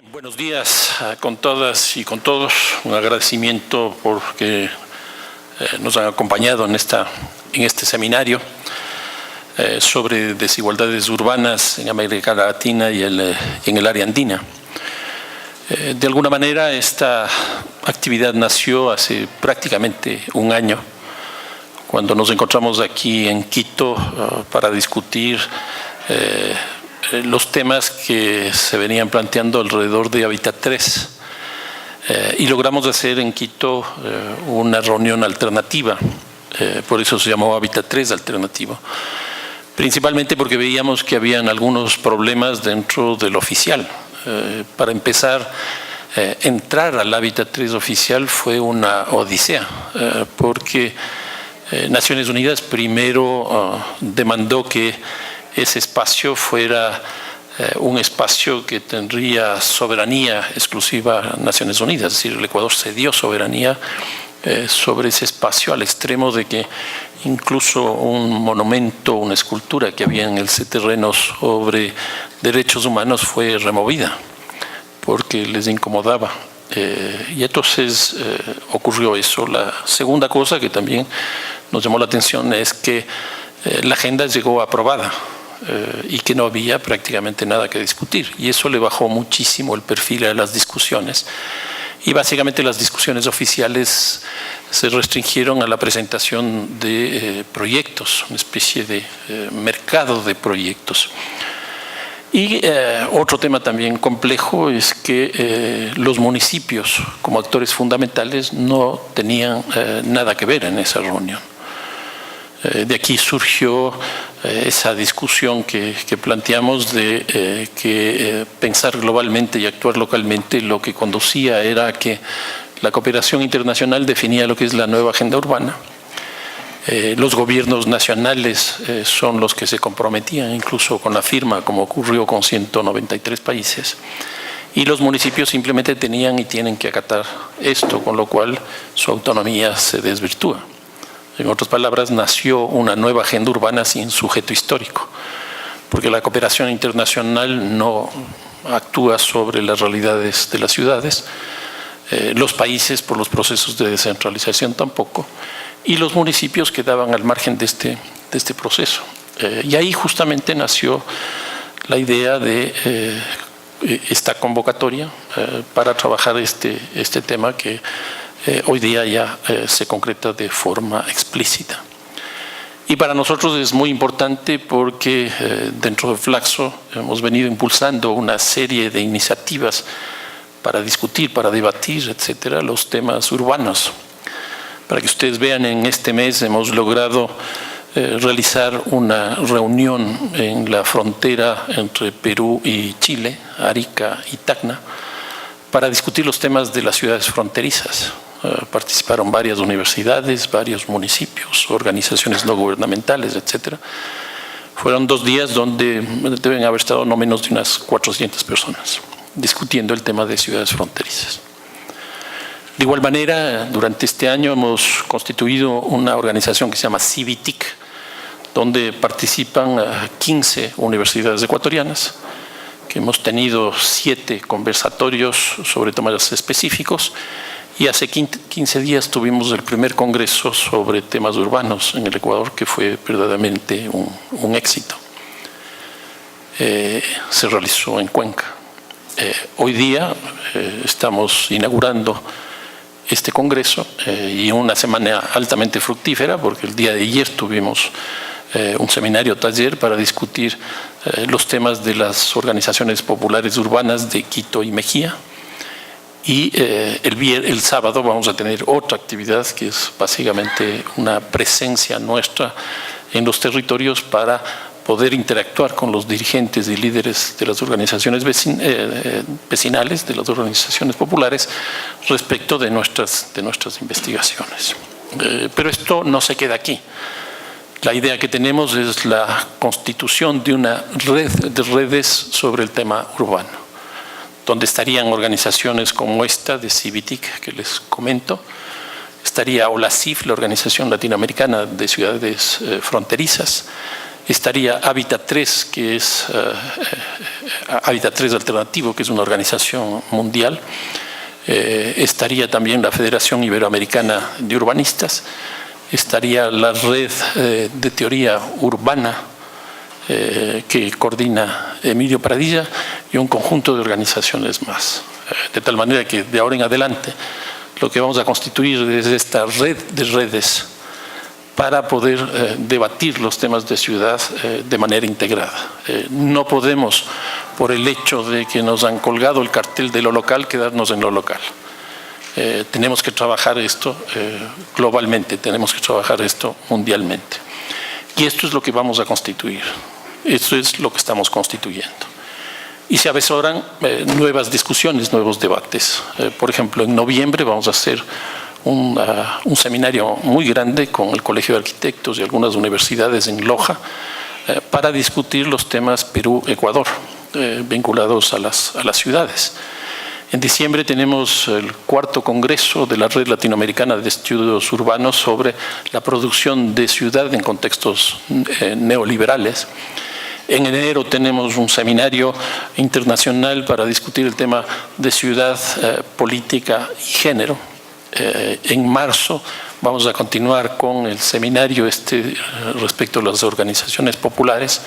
Buenos días con todas y con todos. Un agradecimiento porque nos han acompañado en este seminario sobre desigualdades urbanas en América Latina y en el área andina. De alguna manera, esta actividad nació hace prácticamente un año, cuando nos encontramos aquí en Quito para discutir los temas que se venían planteando alrededor de Hábitat 3 y logramos hacer en Quito una reunión alternativa, por eso se llamó Hábitat 3 alternativo, principalmente porque veíamos que habían algunos problemas dentro del oficial. Para empezar, entrar al Hábitat 3 oficial fue una odisea, porque Naciones Unidas primero demandó que ese espacio fuera un espacio que tendría soberanía exclusiva a Naciones Unidas, es decir, el Ecuador cedió soberanía sobre ese espacio al extremo de que incluso un monumento, una escultura que había en ese terreno sobre derechos humanos fue removida porque les incomodaba. Y entonces ocurrió eso. La segunda cosa que también nos llamó la atención es que la agenda llegó aprobada y que no había prácticamente nada que discutir, y eso le bajó muchísimo el perfil a las discusiones, y básicamente las discusiones oficiales se restringieron a la presentación de proyectos, una especie de mercado de proyectos. Y otro tema también complejo es que los municipios como actores fundamentales no tenían nada que ver en esa reunión. De aquí surgió esa discusión que planteamos de que pensar globalmente y actuar localmente lo que conducía era que la cooperación internacional definía lo que es la nueva agenda urbana. Los gobiernos nacionales son los que se comprometían incluso con la firma, como ocurrió con 193 países, y los municipios simplemente tenían y tienen que acatar esto, con lo cual su autonomía se desvirtúa. En otras palabras, nació una nueva agenda urbana sin sujeto histórico, porque la cooperación internacional no actúa sobre las realidades de las ciudades, los países por los procesos de descentralización tampoco, y los municipios quedaban al margen de este proceso. Y ahí justamente nació la idea de esta convocatoria para trabajar este tema que hoy día ya se concreta de forma explícita. Y para nosotros es muy importante porque dentro de Flaxo hemos venido impulsando una serie de iniciativas para discutir, para debatir, etcétera, los temas urbanos. Para que ustedes vean, en este mes hemos logrado realizar una reunión en la frontera entre Perú y Chile, Arica y Tacna, para discutir los temas de las ciudades fronterizas. Participaron varias universidades, varios municipios, organizaciones no gubernamentales, etcétera. Fueron 2 días donde deben haber estado no menos de unas 400 personas discutiendo el tema de ciudades fronterizas. De igual manera, durante este año hemos constituido una organización que se llama CIVITIC, donde participan 15 universidades ecuatorianas, que hemos tenido 7 conversatorios sobre temas específicos, y hace 15 días tuvimos el primer congreso sobre temas urbanos en el Ecuador, que fue verdaderamente un éxito. Se realizó en Cuenca. Hoy día estamos inaugurando este congreso y una semana altamente fructífera, porque el día de ayer tuvimos un seminario taller para discutir los temas de las organizaciones populares urbanas de Quito y Mejía. Y el sábado vamos a tener otra actividad que es básicamente una presencia nuestra en los territorios para poder interactuar con los dirigentes y líderes de las organizaciones vecinales, de las organizaciones populares, respecto de nuestras investigaciones. Pero esto no se queda aquí. La idea que tenemos es la constitución de una red de redes sobre el tema urbano, donde estarían organizaciones como esta de CIVITIC que les comento, estaría OLACIF, la Organización Latinoamericana de Ciudades Fronterizas, estaría Hábitat 3, que es Hábitat 3 Alternativo, que es una organización mundial. Estaría también la Federación Iberoamericana de Urbanistas. Estaría la Red de Teoría Urbana, que coordina Emilio Pradilla, y un conjunto de organizaciones más. De tal manera que de ahora en adelante lo que vamos a constituir es esta red de redes para poder debatir los temas de ciudad de manera integrada. No podemos, por el hecho de que nos han colgado el cartel de lo local, quedarnos en lo local. Tenemos que trabajar esto globalmente, tenemos que trabajar esto mundialmente. Y esto es lo que vamos a constituir, esto es lo que estamos constituyendo. Y se avesoran nuevas discusiones, nuevos debates. Por ejemplo, en noviembre vamos a hacer un seminario muy grande con el Colegio de Arquitectos y algunas universidades en Loja para discutir los temas Perú-Ecuador vinculados a las ciudades. En diciembre tenemos el 4º Congreso de la Red Latinoamericana de Estudios Urbanos sobre la producción de ciudad en contextos neoliberales. En enero tenemos un seminario internacional para discutir el tema de ciudad, política y género. En marzo vamos a continuar con el seminario respecto a las organizaciones populares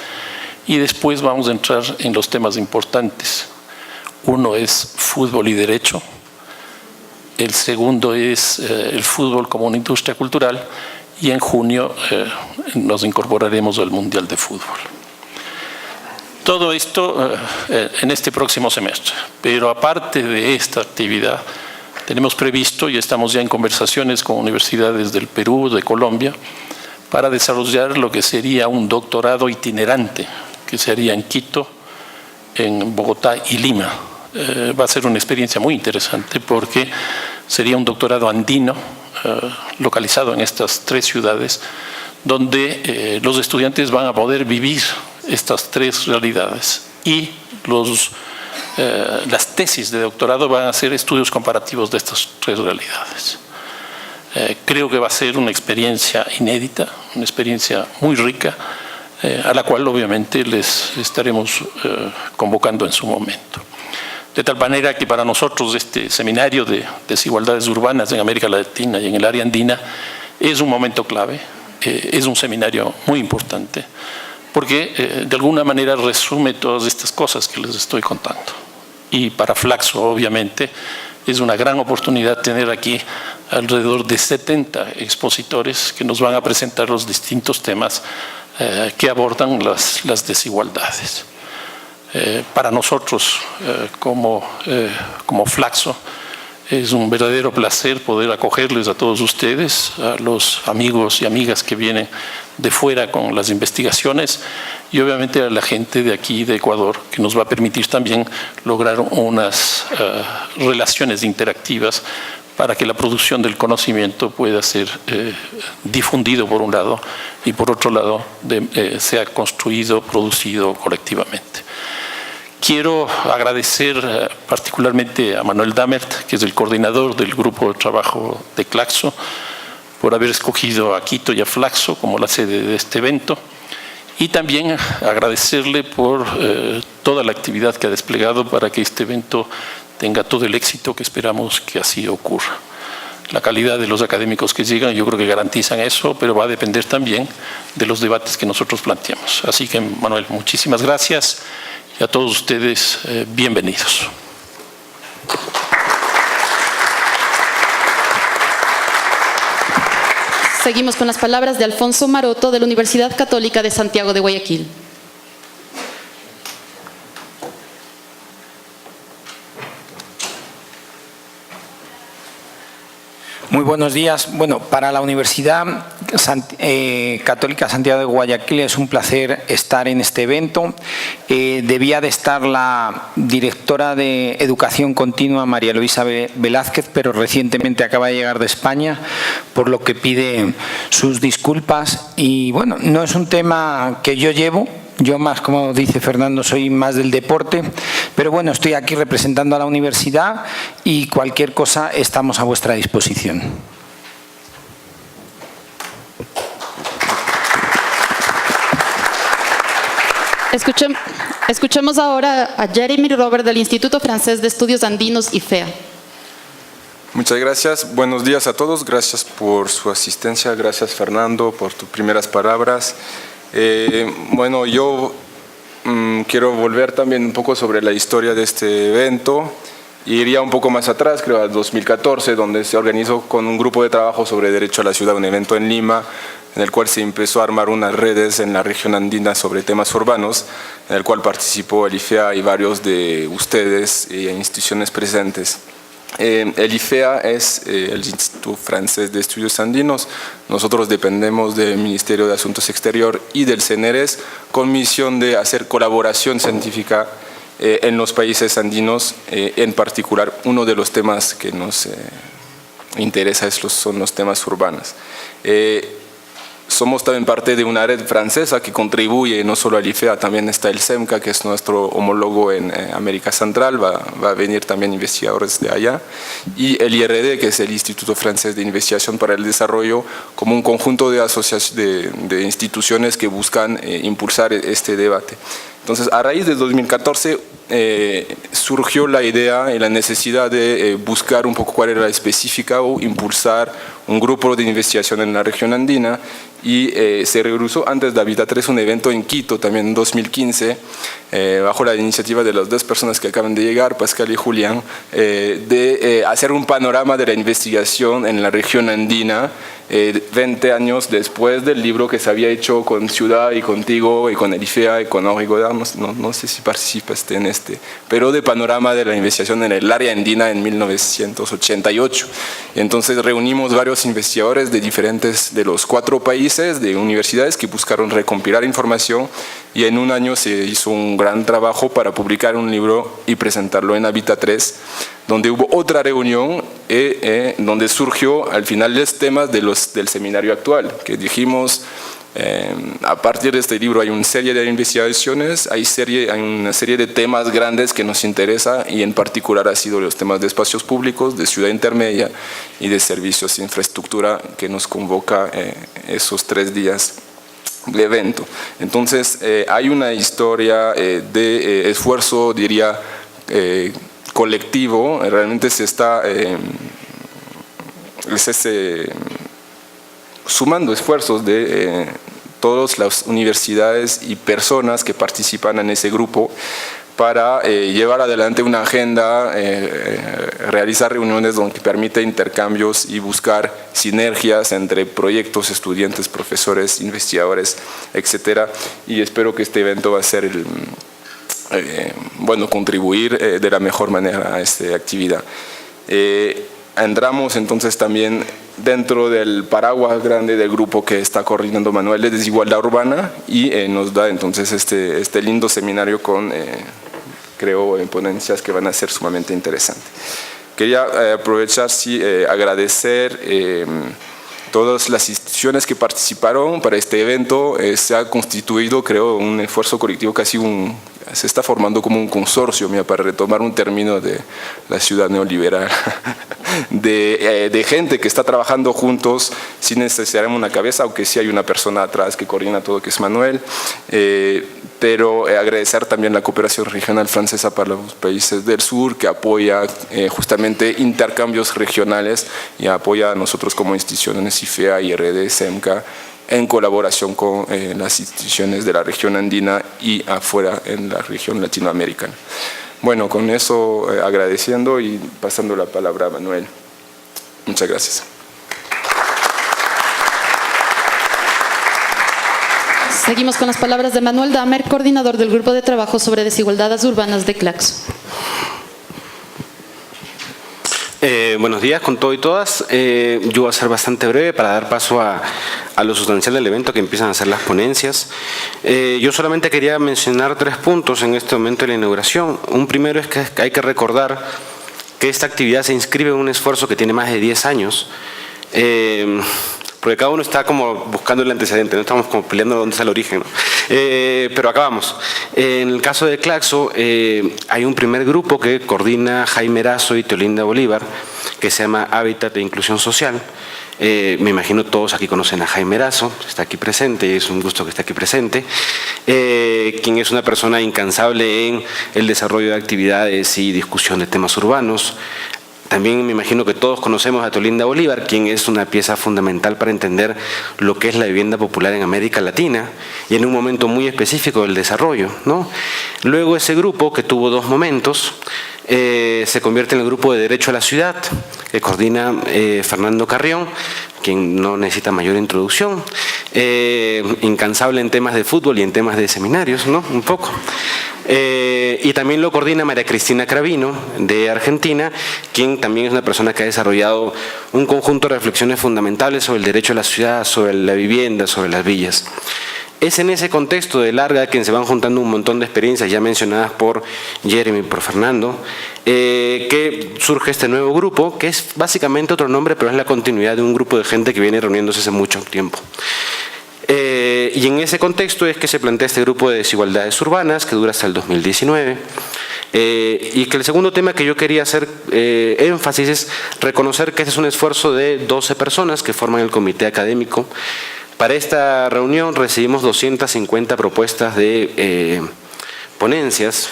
y después vamos a entrar en los temas importantes. Uno es fútbol y derecho, el segundo es el fútbol como una industria cultural y en junio nos incorporaremos al Mundial de Fútbol. Todo esto en este próximo semestre, pero aparte de esta actividad tenemos previsto y estamos ya en conversaciones con universidades del Perú, de Colombia, para desarrollar lo que sería un doctorado itinerante, que se haría en Quito, en Bogotá y Lima. Va a ser una experiencia muy interesante porque sería un doctorado andino, localizado en estas 3 ciudades, donde los estudiantes van a poder vivir estas 3 realidades y las tesis de doctorado van a ser estudios comparativos de estas 3 realidades. Creo que va a ser una experiencia inédita, una experiencia muy rica, a la cual obviamente les estaremos convocando en su momento. De tal manera que para nosotros este seminario de desigualdades urbanas en América Latina y en el área andina es un momento clave, es un seminario muy importante, porque de alguna manera resume todas estas cosas que les estoy contando. Y para Flaxo, obviamente, es una gran oportunidad tener aquí alrededor de 70 expositores que nos van a presentar los distintos temas que abordan las desigualdades. Para nosotros, como Flaxo, es un verdadero placer poder acogerles a todos ustedes, a los amigos y amigas que vienen de fuera con las investigaciones y obviamente a la gente de aquí, de Ecuador, que nos va a permitir también lograr unas relaciones interactivas para que la producción del conocimiento pueda ser difundido por un lado y por otro lado sea construido, producido colectivamente. Quiero agradecer particularmente a Manuel Damert, que es el coordinador del grupo de trabajo de Claxo, por haber escogido a Quito y a Flaxo como la sede de este evento, y también agradecerle por toda la actividad que ha desplegado para que este evento tenga todo el éxito que esperamos que así ocurra. La calidad de los académicos que llegan yo creo que garantizan eso, pero va a depender también de los debates que nosotros planteamos. Así que, Manuel, muchísimas gracias. Y a todos ustedes, bienvenidos. Seguimos con las palabras de Alfonso Maroto de la Universidad Católica de Santiago de Guayaquil. Muy buenos días. Bueno, para la Universidad Católica Santiago de Guayaquil es un placer estar en este evento. Debía de estar la directora de Educación Continua, María Luisa Velázquez, pero recientemente acaba de llegar de España, por lo que pide sus disculpas. Y bueno, no es un tema que yo llevo. Yo más, como dice Fernando, soy más del deporte, pero bueno, estoy aquí representando a la universidad y cualquier cosa estamos a vuestra disposición. Escuchemos ahora a Jeremy Robert del Instituto Francés de Estudios Andinos, IFEA. Muchas gracias. Buenos días a todos. Gracias por su asistencia. Gracias, Fernando, por tus primeras palabras. Bueno, yo quiero volver también un poco sobre la historia de este evento. Iría un poco más atrás, creo, al 2014, donde se organizó con un grupo de trabajo sobre derecho a la ciudad un evento en Lima, en el cual se empezó a armar unas redes en la región andina sobre temas urbanos, en el cual participó el IFEA y varios de ustedes e instituciones presentes. El IFEA es el Instituto Francés de Estudios Andinos. Nosotros dependemos del Ministerio de Asuntos Exteriores y del CNRS con misión de hacer colaboración científica en los países andinos. En particular, uno de los temas que nos interesa son los temas urbanos. Somos también parte de una red francesa que contribuye no solo al IFEA, también está el CEMCA, que es nuestro homólogo en América Central, va a venir también investigadores de allá, y el IRD, que es el Instituto Francés de Investigación para el Desarrollo, como un conjunto de instituciones que buscan impulsar este debate. Entonces, a raíz de 2014 surgió la idea y la necesidad de buscar un poco cuál era la específica o impulsar un grupo de investigación en la región andina, y se realizó antes de Habitat 3 un evento en Quito, también en 2015, bajo la iniciativa de las dos personas que acaban de llegar, Pascal y Julián, de hacer un panorama de la investigación en la región andina, 20 años después del libro que se había hecho con Ciudad y contigo y con el IFEA y con Henri Godard, no sé si participaste en pero de panorama de la investigación en el área andina en 1988. Y entonces reunimos varios investigadores de los 4 países, de universidades que buscaron recompilar información, y en un año se hizo un gran trabajo para publicar un libro y presentarlo en Habitat 3, donde hubo otra reunión donde surgió al final los temas del seminario actual, que dijimos, a partir de este libro hay una serie de investigaciones, hay una serie de temas grandes que nos interesa, y en particular ha sido los temas de espacios públicos, de ciudad intermedia y de servicios de infraestructura, que nos convoca esos 3 días de evento. Entonces hay una historia de esfuerzo, diría, colectivo. Realmente se está sumando esfuerzos de todas las universidades y personas que participan en ese grupo para llevar adelante una agenda, realizar reuniones donde permite intercambios y buscar sinergias entre proyectos, estudiantes, profesores, investigadores, etcétera. Y espero que este evento va a ser contribuir de la mejor manera a esta actividad. Entramos entonces también dentro del paraguas grande del grupo que está coordinando Manuel de Desigualdad Urbana, y nos da entonces este lindo seminario con, creo, ponencias que van a ser sumamente interesantes. Quería aprovechar, agradecer todas las instituciones que participaron para este evento. Se ha constituido, creo, un esfuerzo colectivo, casi se está formando como un consorcio, para retomar un término de la ciudad neoliberal, de gente que está trabajando juntos sin necesariamente una cabeza, aunque sí hay una persona atrás que coordina todo, que es Manuel, pero agradecer también la cooperación regional francesa para los países del sur, que apoya justamente intercambios regionales y apoya a nosotros como instituciones IFEA, IRD, CEMCA, en colaboración con las instituciones de la región andina y afuera en la región latinoamericana. Bueno, con eso agradeciendo y pasando la palabra a Manuel. Muchas gracias. Seguimos con las palabras de Manuel Damer, coordinador del Grupo de Trabajo sobre Desigualdades Urbanas de Claxo. Buenos días con todo y todas. Yo voy a ser bastante breve para dar paso a lo sustancial del evento, que empiezan a hacer las ponencias. Yo solamente quería mencionar 3 puntos en este momento de la inauguración. Un primero es que hay que recordar que esta actividad se inscribe en un esfuerzo que tiene más de 10 años, porque cada uno está como buscando el antecedente, no estamos como peleando dónde está el origen, ¿no? Pero acabamos. En el caso de Claxo hay un primer grupo que coordina Jaime Erazo y Teolinda Bolívar, que se llama Hábitat e Inclusión Social. Me imagino todos aquí conocen a Jaime Erazo, está aquí presente, es un gusto que esté aquí presente, quien es una persona incansable en el desarrollo de actividades y discusión de temas urbanos. También me imagino que todos conocemos a Tolinda Bolívar, quien es una pieza fundamental para entender lo que es la vivienda popular en América Latina y en un momento muy específico del desarrollo, ¿no? Luego ese grupo, que tuvo dos momentos, se convierte en el grupo de Derecho a la Ciudad, que coordina Fernando Carrión, quien no necesita mayor introducción, incansable en temas de fútbol y en temas de seminarios, ¿no? Un poco. Y también lo coordina María Cristina Cravino, de Argentina, quien también es una persona que ha desarrollado un conjunto de reflexiones fundamentales sobre el derecho a la ciudad, sobre la vivienda, sobre las villas. Es en ese contexto de larga que se van juntando un montón de experiencias ya mencionadas por Jeremy y por Fernando, que surge este nuevo grupo, que es básicamente otro nombre, pero es la continuidad de un grupo de gente que viene reuniéndose hace mucho tiempo. Y en ese contexto es que se plantea este grupo de desigualdades urbanas que dura hasta el 2019 y que el segundo tema que yo quería hacer énfasis es reconocer que este es un esfuerzo de 12 personas que forman el comité académico. Para esta reunión recibimos 250 propuestas de ponencias.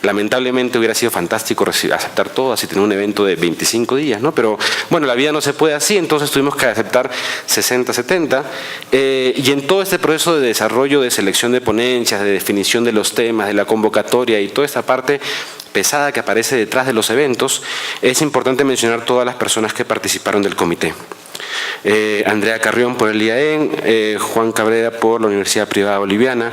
Lamentablemente hubiera sido fantástico aceptar todas y tener un evento de 25 días, ¿no? Pero bueno, la vida no se puede así, entonces tuvimos que aceptar 60, 70. Y en todo este proceso de desarrollo, de selección de ponencias, de definición de los temas, de la convocatoria y toda esta parte pesada que aparece detrás de los eventos, es importante mencionar todas las personas que participaron del comité. Andrea Carrión por el IAEN, Juan Cabrera por la Universidad Privada Boliviana,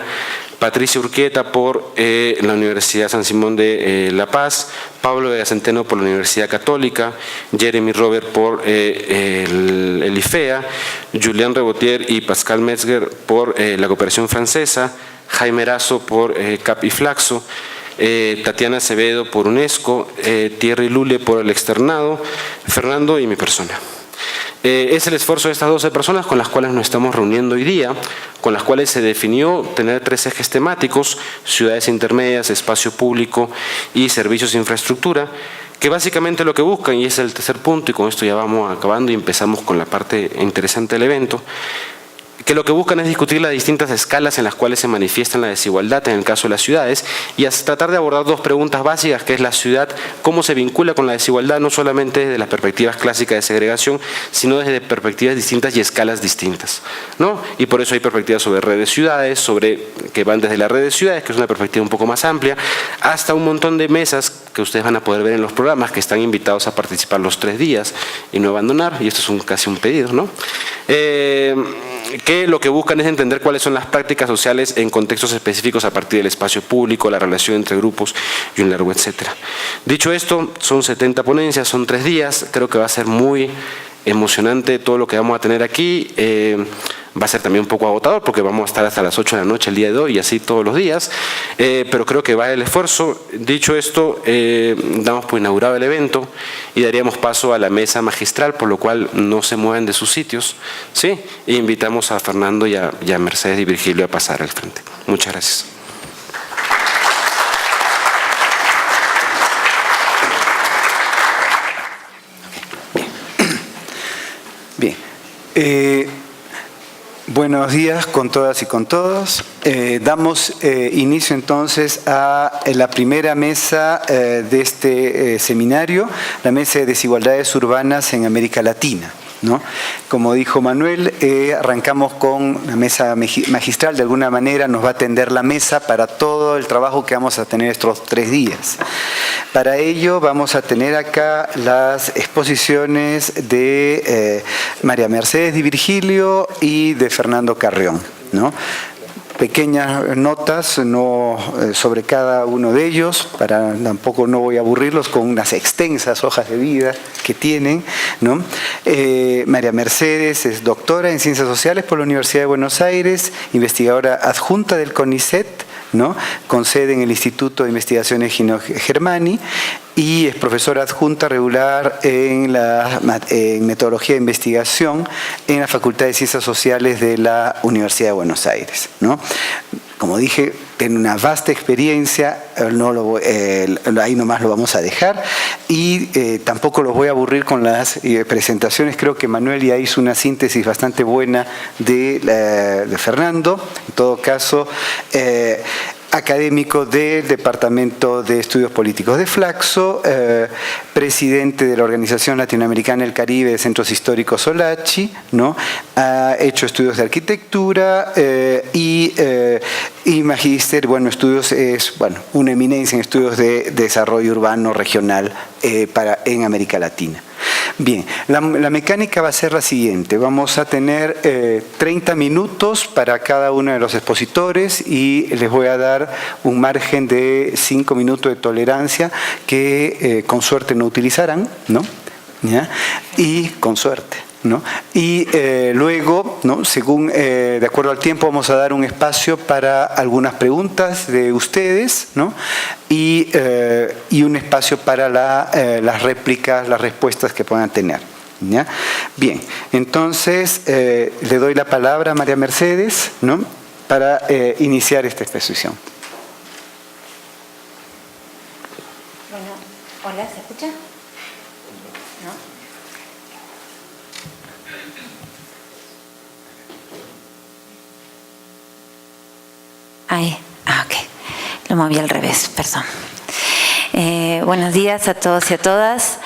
Patricia Urquieta por la Universidad San Simón de La Paz, Pablo de Centeno por la Universidad Católica, Jeremy Robert por el IFEA, Julián Rebotier y Pascal Metzger por la Cooperación Francesa, Jaime Erazo por CAP y Flaxo, Tatiana Acevedo por UNESCO, Thierry Lule por el Externado, Fernando y mi persona. Es el esfuerzo de estas 12 personas con las cuales nos estamos reuniendo hoy día, con las cuales se definió tener 3 ejes temáticos: ciudades intermedias, espacio público y servicios de infraestructura, que básicamente lo que buscan, y es el tercer punto, y con esto ya vamos acabando y empezamos con la parte interesante del evento, que lo que buscan es discutir las distintas escalas en las cuales se manifiesta la desigualdad en el caso de las ciudades y tratar de abordar 2 preguntas básicas, que es la ciudad, cómo se vincula con la desigualdad, no solamente desde las perspectivas clásicas de segregación, sino desde perspectivas distintas y escalas distintas, ¿no? Y por eso hay perspectivas sobre redes de ciudades, que van desde la red de ciudades, que es una perspectiva un poco más amplia, hasta un montón de mesas que ustedes van a poder ver en los programas, que están invitados a participar los 3 días y no abandonar, y esto es casi un pedido, ¿no? Que lo que buscan es entender cuáles son las prácticas sociales en contextos específicos a partir del espacio público, la relación entre grupos y un largo etcétera. Dicho esto, son 70 ponencias, son 3 días, creo que va a ser muy emocionante todo lo que vamos a tener aquí. Va a ser también un poco agotador porque vamos a estar hasta las 8 de la noche el día de hoy y así todos los días, pero creo que vale el esfuerzo. Dicho esto, damos por inaugurado el evento y daríamos paso a la mesa magistral, por lo cual no se mueven de sus sitios, ¿sí? E invitamos a Fernando y a Mercedes y Virgilio a pasar al frente. Muchas gracias. Bien. Buenos días con todas y con todos. Damos inicio entonces a la primera mesa de este seminario, la Mesa de Desigualdades Urbanas en América Latina, ¿no? Como dijo Manuel, arrancamos con la mesa magistral, de alguna manera nos va a tender la mesa para todo el trabajo que vamos a tener estos 3 días. Para ello vamos a tener acá las exposiciones de María Mercedes Di Virgilio y de Fernando Carrión, ¿no? Pequeñas notas sobre cada uno de ellos, tampoco no voy a aburrirlos con unas extensas hojas de vida que tienen, ¿no? María Mercedes es doctora en Ciencias Sociales por la Universidad de Buenos Aires, investigadora adjunta del CONICET, ¿no? Con sede en el Instituto de Investigaciones Gino Germani, y es profesora adjunta regular en metodología de investigación en la Facultad de Ciencias Sociales de la Universidad de Buenos Aires, ¿no? Como dije, tiene una vasta experiencia, ahí nomás lo vamos a dejar, y tampoco los voy a aburrir con las presentaciones. Creo que Manuel ya hizo una síntesis bastante buena de Fernando. En todo caso, académico del Departamento de Estudios Políticos de Flaxo, presidente de la Organización Latinoamericana del Caribe de Centros Históricos Solachi, ¿no? Ha hecho estudios de arquitectura y magíster, estudios, es una eminencia en estudios de desarrollo urbano regional en América Latina. Bien, la mecánica va a ser la siguiente. Vamos a tener 30 minutos para cada uno de los expositores y les voy a dar un margen de 5 minutos de tolerancia que con suerte no utilizarán, ¿no? ¿Ya? Y con suerte, ¿no? Y luego, ¿no? Según, de acuerdo al tiempo, vamos a dar un espacio para algunas preguntas de ustedes, ¿no? Y un espacio para las réplicas, las respuestas que puedan tener, ¿ya? Bien, entonces le doy la palabra a María Mercedes, ¿no? Para iniciar esta exposición. Bueno, hola, ¿se escucha? ¿No? Ahí, ok. Lo moví al revés, perdón. Buenos días a todos y a todas.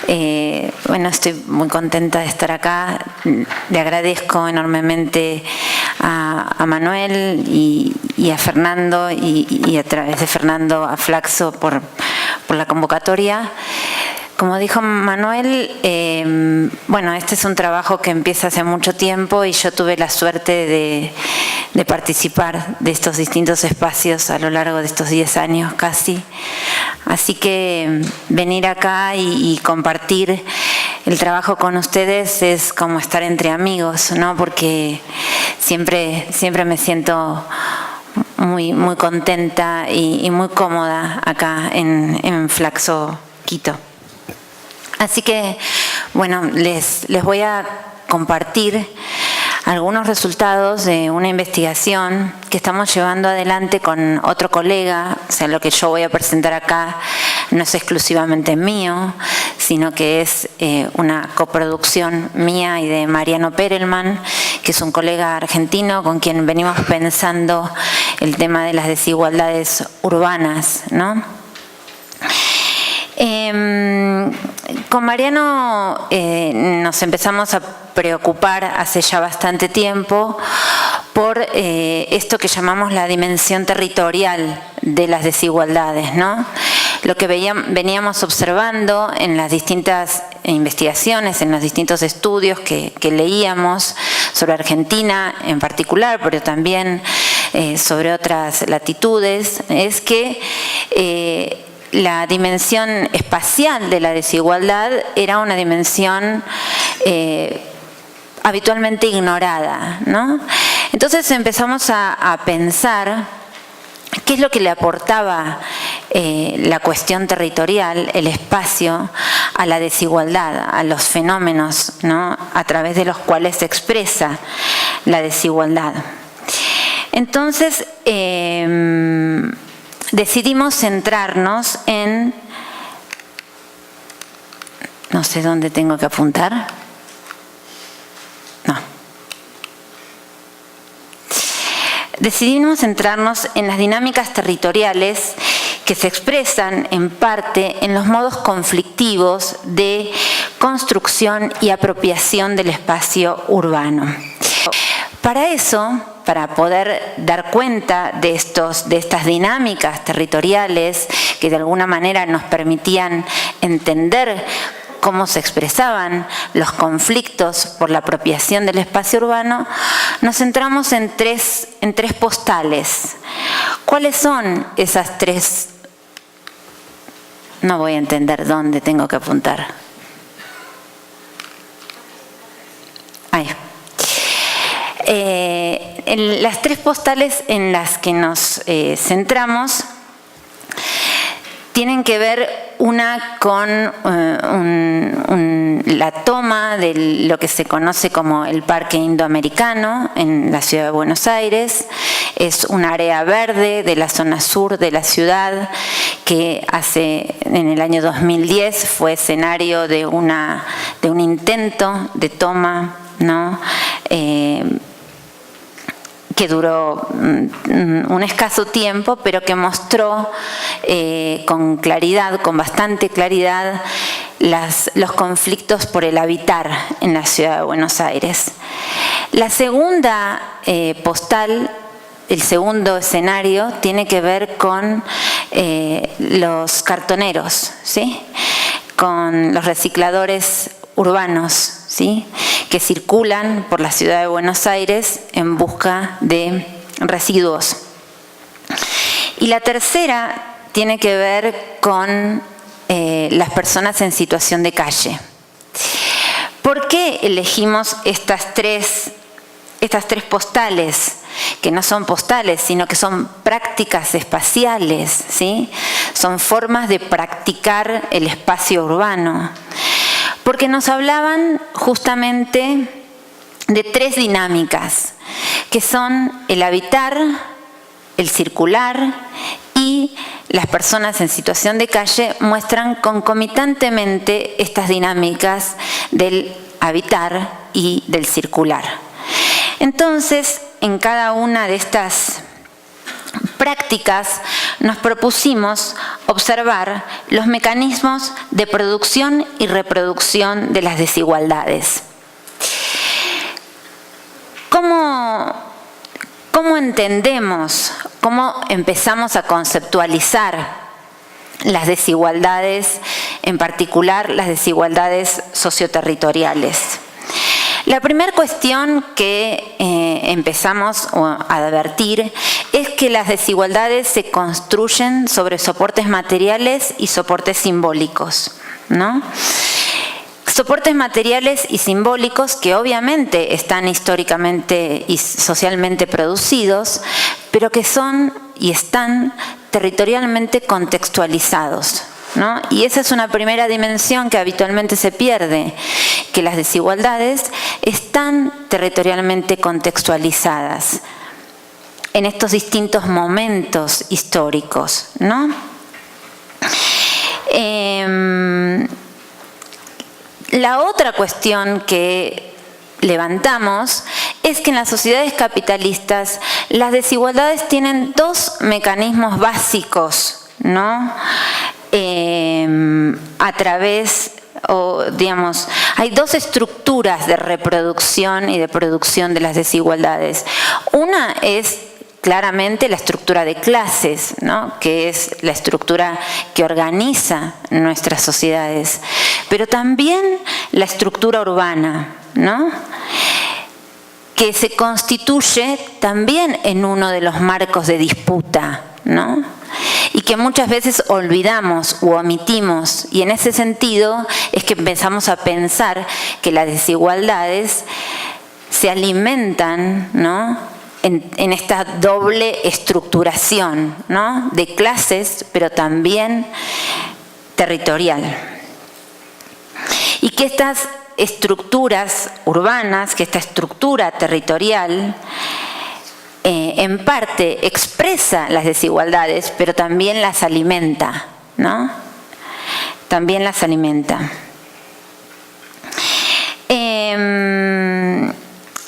Estoy muy contenta de estar acá. Le agradezco enormemente a Manuel y a Fernando y a través de Fernando a Flaxo por la convocatoria. Como dijo Manuel, este es un trabajo que empieza hace mucho tiempo y yo tuve la suerte de participar de estos distintos espacios a lo largo de estos 10 años casi. Así que venir acá y compartir el trabajo con ustedes es como estar entre amigos, ¿no? Porque siempre me siento muy, muy contenta y muy cómoda acá en Flaxo, Quito. Así que, les voy a compartir algunos resultados de una investigación que estamos llevando adelante con otro colega. O sea, lo que yo voy a presentar acá no es exclusivamente mío, sino que es una coproducción mía y de Mariano Perelman, que es un colega argentino con quien venimos pensando el tema de las desigualdades urbanas, ¿no? Con Mariano nos empezamos a preocupar hace ya bastante tiempo por esto que llamamos la dimensión territorial de las desigualdades, ¿no? Lo que veníamos observando en las distintas investigaciones, en los distintos estudios que leíamos sobre Argentina en particular, pero también sobre otras latitudes, es que la dimensión espacial de la desigualdad era una dimensión habitualmente ignorada, ¿no? Entonces empezamos a pensar qué es lo que le aportaba la cuestión territorial, el espacio, a la desigualdad, a los fenómenos, ¿no? A través de los cuales se expresa la desigualdad. Entonces, decidimos centrarnos en... No sé dónde tengo que apuntar. No. Decidimos centrarnos en las dinámicas territoriales que se expresan en parte en los modos conflictivos de construcción y apropiación del espacio urbano. Para eso, para poder dar cuenta de estas dinámicas territoriales que de alguna manera nos permitían entender cómo se expresaban los conflictos por la apropiación del espacio urbano, nos centramos en tres postales. ¿Cuáles son esas tres? No voy a entender dónde tengo que apuntar. Ahí. Las tres postales en las que nos centramos tienen que ver una con la toma de lo que se conoce como el Parque Indoamericano en la ciudad de Buenos Aires, Es un área verde de la zona sur de la ciudad que en el año 2010 fue escenario de un intento de toma, ¿no? Que duró un escaso tiempo, pero que mostró con claridad, con bastante claridad, los conflictos por el habitar en la ciudad de Buenos Aires. La segunda postal, el segundo escenario, tiene que ver con los cartoneros, ¿sí? Con los recicladores urbanos, ¿sí? Que circulan por la ciudad de Buenos Aires en busca de residuos. Y la tercera tiene que ver con las personas en situación de calle. ¿Por qué elegimos estas tres postales? Que no son postales, sino que son prácticas espaciales, ¿sí? Son formas de practicar el espacio urbano. Porque nos hablaban justamente de tres dinámicas, que son el habitar, el circular y las personas en situación de calle muestran concomitantemente estas dinámicas del habitar y del circular. Entonces, en cada una de estas prácticas nos propusimos observar los mecanismos de producción y reproducción de las desigualdades. ¿Cómo entendemos, cómo empezamos a conceptualizar las desigualdades, en particular las desigualdades socioterritoriales? La primera cuestión que empezamos a advertir es que las desigualdades se construyen sobre soportes materiales y soportes simbólicos, ¿no? Soportes materiales y simbólicos que obviamente están históricamente y socialmente producidos, pero que son y están territorialmente contextualizados, ¿no? Y esa es una primera dimensión que habitualmente se pierde, que las desigualdades están territorialmente contextualizadas en estos distintos momentos históricos, ¿no? La otra cuestión que levantamos es que en las sociedades capitalistas las desigualdades tienen dos mecanismos básicos, ¿no? A través, digamos, hay dos estructuras de reproducción y de producción de las desigualdades. Una es claramente la estructura de clases, ¿no? Que es la estructura que organiza nuestras sociedades, pero también la estructura urbana, ¿no? Que se constituye también en uno de los marcos de disputa, ¿no? Y que muchas veces olvidamos u omitimos, y en ese sentido es que empezamos a pensar que las desigualdades se alimentan, ¿no? En esta doble estructuración, ¿no? De clases, pero también territorial. Y que estas estructuras urbanas, que esta estructura territorial, en parte expresa las desigualdades, pero también las alimenta, ¿no? También las alimenta.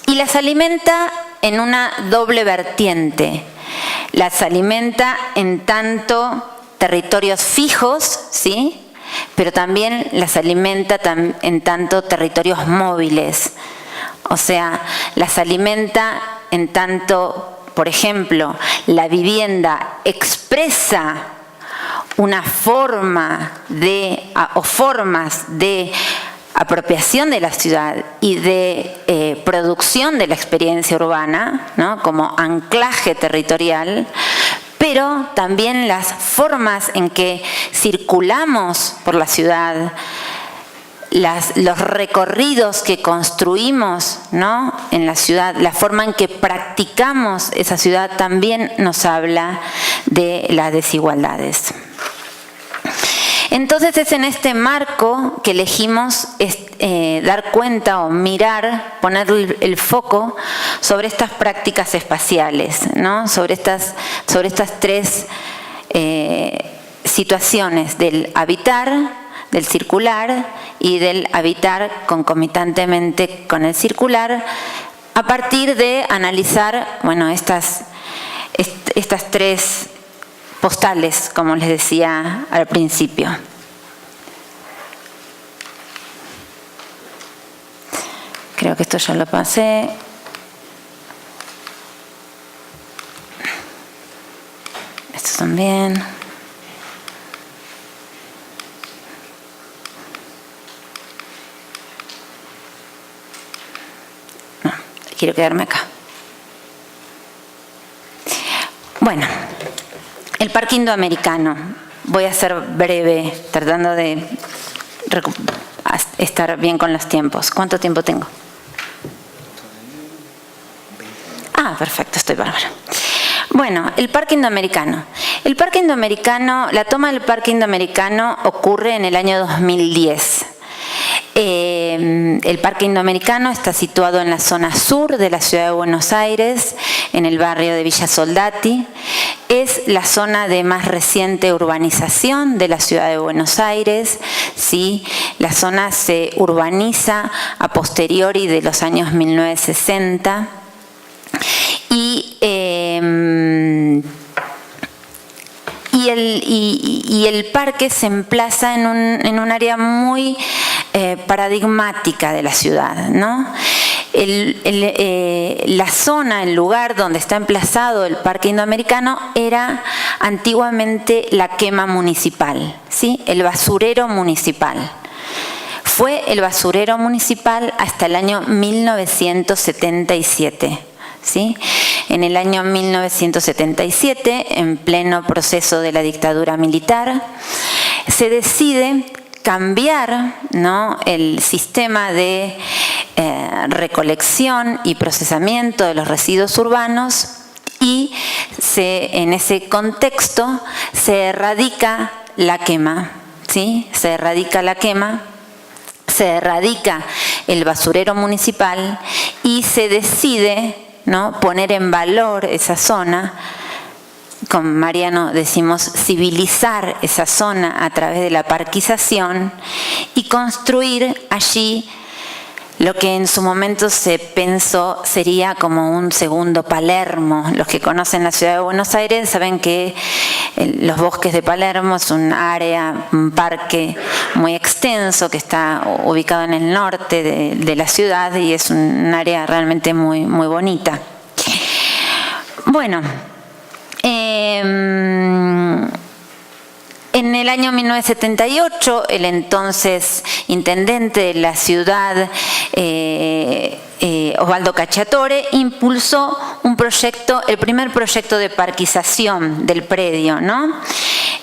Y las alimenta en una doble vertiente. Las alimenta en tanto territorios fijos, ¿sí? Pero también las alimenta en tanto territorios móviles. O sea, las alimenta en tanto, por ejemplo, la vivienda expresa una forma o formas de apropiación de la ciudad y de producción de la experiencia urbana, ¿no? Como anclaje territorial, pero también las formas en que circulamos por la ciudad, los recorridos que construimos, ¿no? En la ciudad, la forma en que practicamos esa ciudad también nos habla de las desigualdades. Entonces es en este marco que elegimos dar cuenta o mirar, poner el foco sobre estas prácticas espaciales, ¿no? Sobre estas tres situaciones del habitar, del circular y del habitar concomitantemente con el circular, a partir de analizar, bueno, estas tres postales, como les decía al principio. Creo que esto ya lo pasé. Estos también. No, quiero quedarme acá. Bueno, el Parque Indoamericano. Voy a ser breve, tratando de estar bien con los tiempos. ¿Cuánto tiempo tengo? Ah, perfecto, estoy bárbaro. Bueno, el Parque Indoamericano. El Parque Indoamericano, la toma del Parque Indoamericano ocurre en el año 2010. El Parque Indoamericano está situado en la zona sur de la ciudad de Buenos Aires, en el barrio de Villa Soldati. Es la zona de más reciente urbanización de la ciudad de Buenos Aires, ¿sí? La zona se urbaniza a posteriori de los años 1960 y el parque se emplaza en un área muy paradigmática de la ciudad, ¿no? La zona, el lugar donde está emplazado el Parque Indoamericano era antiguamente la quema municipal, ¿sí? El basurero municipal. Fue el basurero municipal hasta el año 1977. ¿Sí? En el año 1977, en pleno proceso de la dictadura militar, se decide cambiar, ¿no?, el sistema de recolección y procesamiento de los residuos urbanos y en ese contexto se erradica la quema, ¿sí? Se erradica la quema, se erradica el basurero municipal y se decide, ¿no?, poner en valor esa zona. Con Mariano decimos civilizar esa zona a través de la parquización y construir allí lo que en su momento se pensó sería como un segundo Palermo. Los que conocen la ciudad de Buenos Aires saben que los bosques de Palermo es un área, un parque muy extenso que está ubicado en el norte de la ciudad y es un área realmente muy, muy bonita. Bueno, en el año 1978, el entonces intendente de la ciudad, Osvaldo Cacciatore, impulsó un proyecto, el primer proyecto de parquización del predio, ¿no?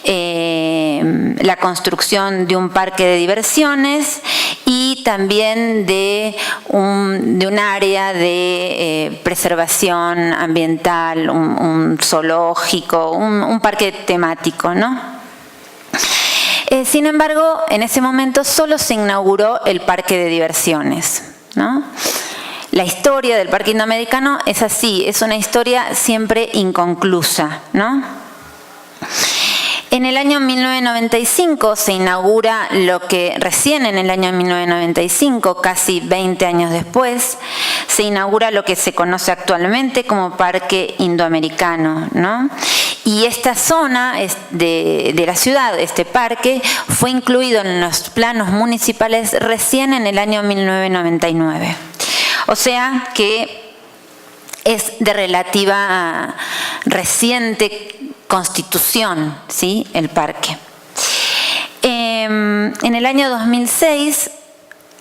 La construcción de un parque de diversiones y también de un área de preservación ambiental, un zoológico, un parque temático, ¿no? Sin embargo, en ese momento solo se inauguró el parque de diversiones, ¿no? La historia del Parque Indoamericano es así, es una historia siempre inconclusa, ¿no? En el año 1995 se inaugura lo que recién en el año 1995, casi 20 años después, se inaugura lo que se conoce actualmente como Parque Indoamericano, ¿no? Y esta zona de la ciudad, este parque, fue incluido en los planos municipales recién en el año 1999. O sea que es de relativa reciente constitución, ¿sí?, el parque. En el año 2006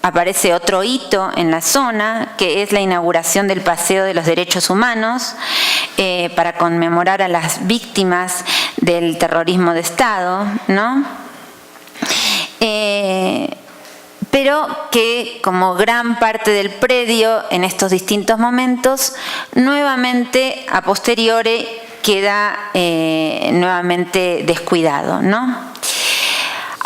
aparece otro hito en la zona, que es la inauguración del Paseo de los Derechos Humanos para conmemorar a las víctimas del terrorismo de Estado, ¿no? Pero que, como gran parte del predio en estos distintos momentos, nuevamente a posteriori queda nuevamente descuidado, ¿no?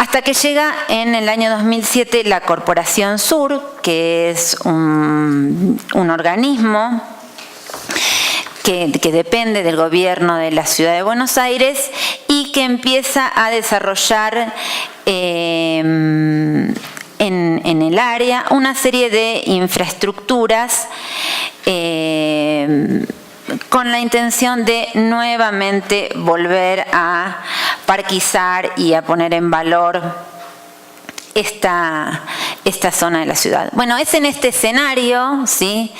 hasta que llega en el año 2007 la Corporación Sur, que es un organismo que depende del gobierno de la Ciudad de Buenos Aires y que empieza a desarrollar en el área una serie de infraestructuras con la intención de nuevamente volver a parquizar y a poner en valor esta zona de la ciudad. Bueno, es en este escenario, ¿sí?,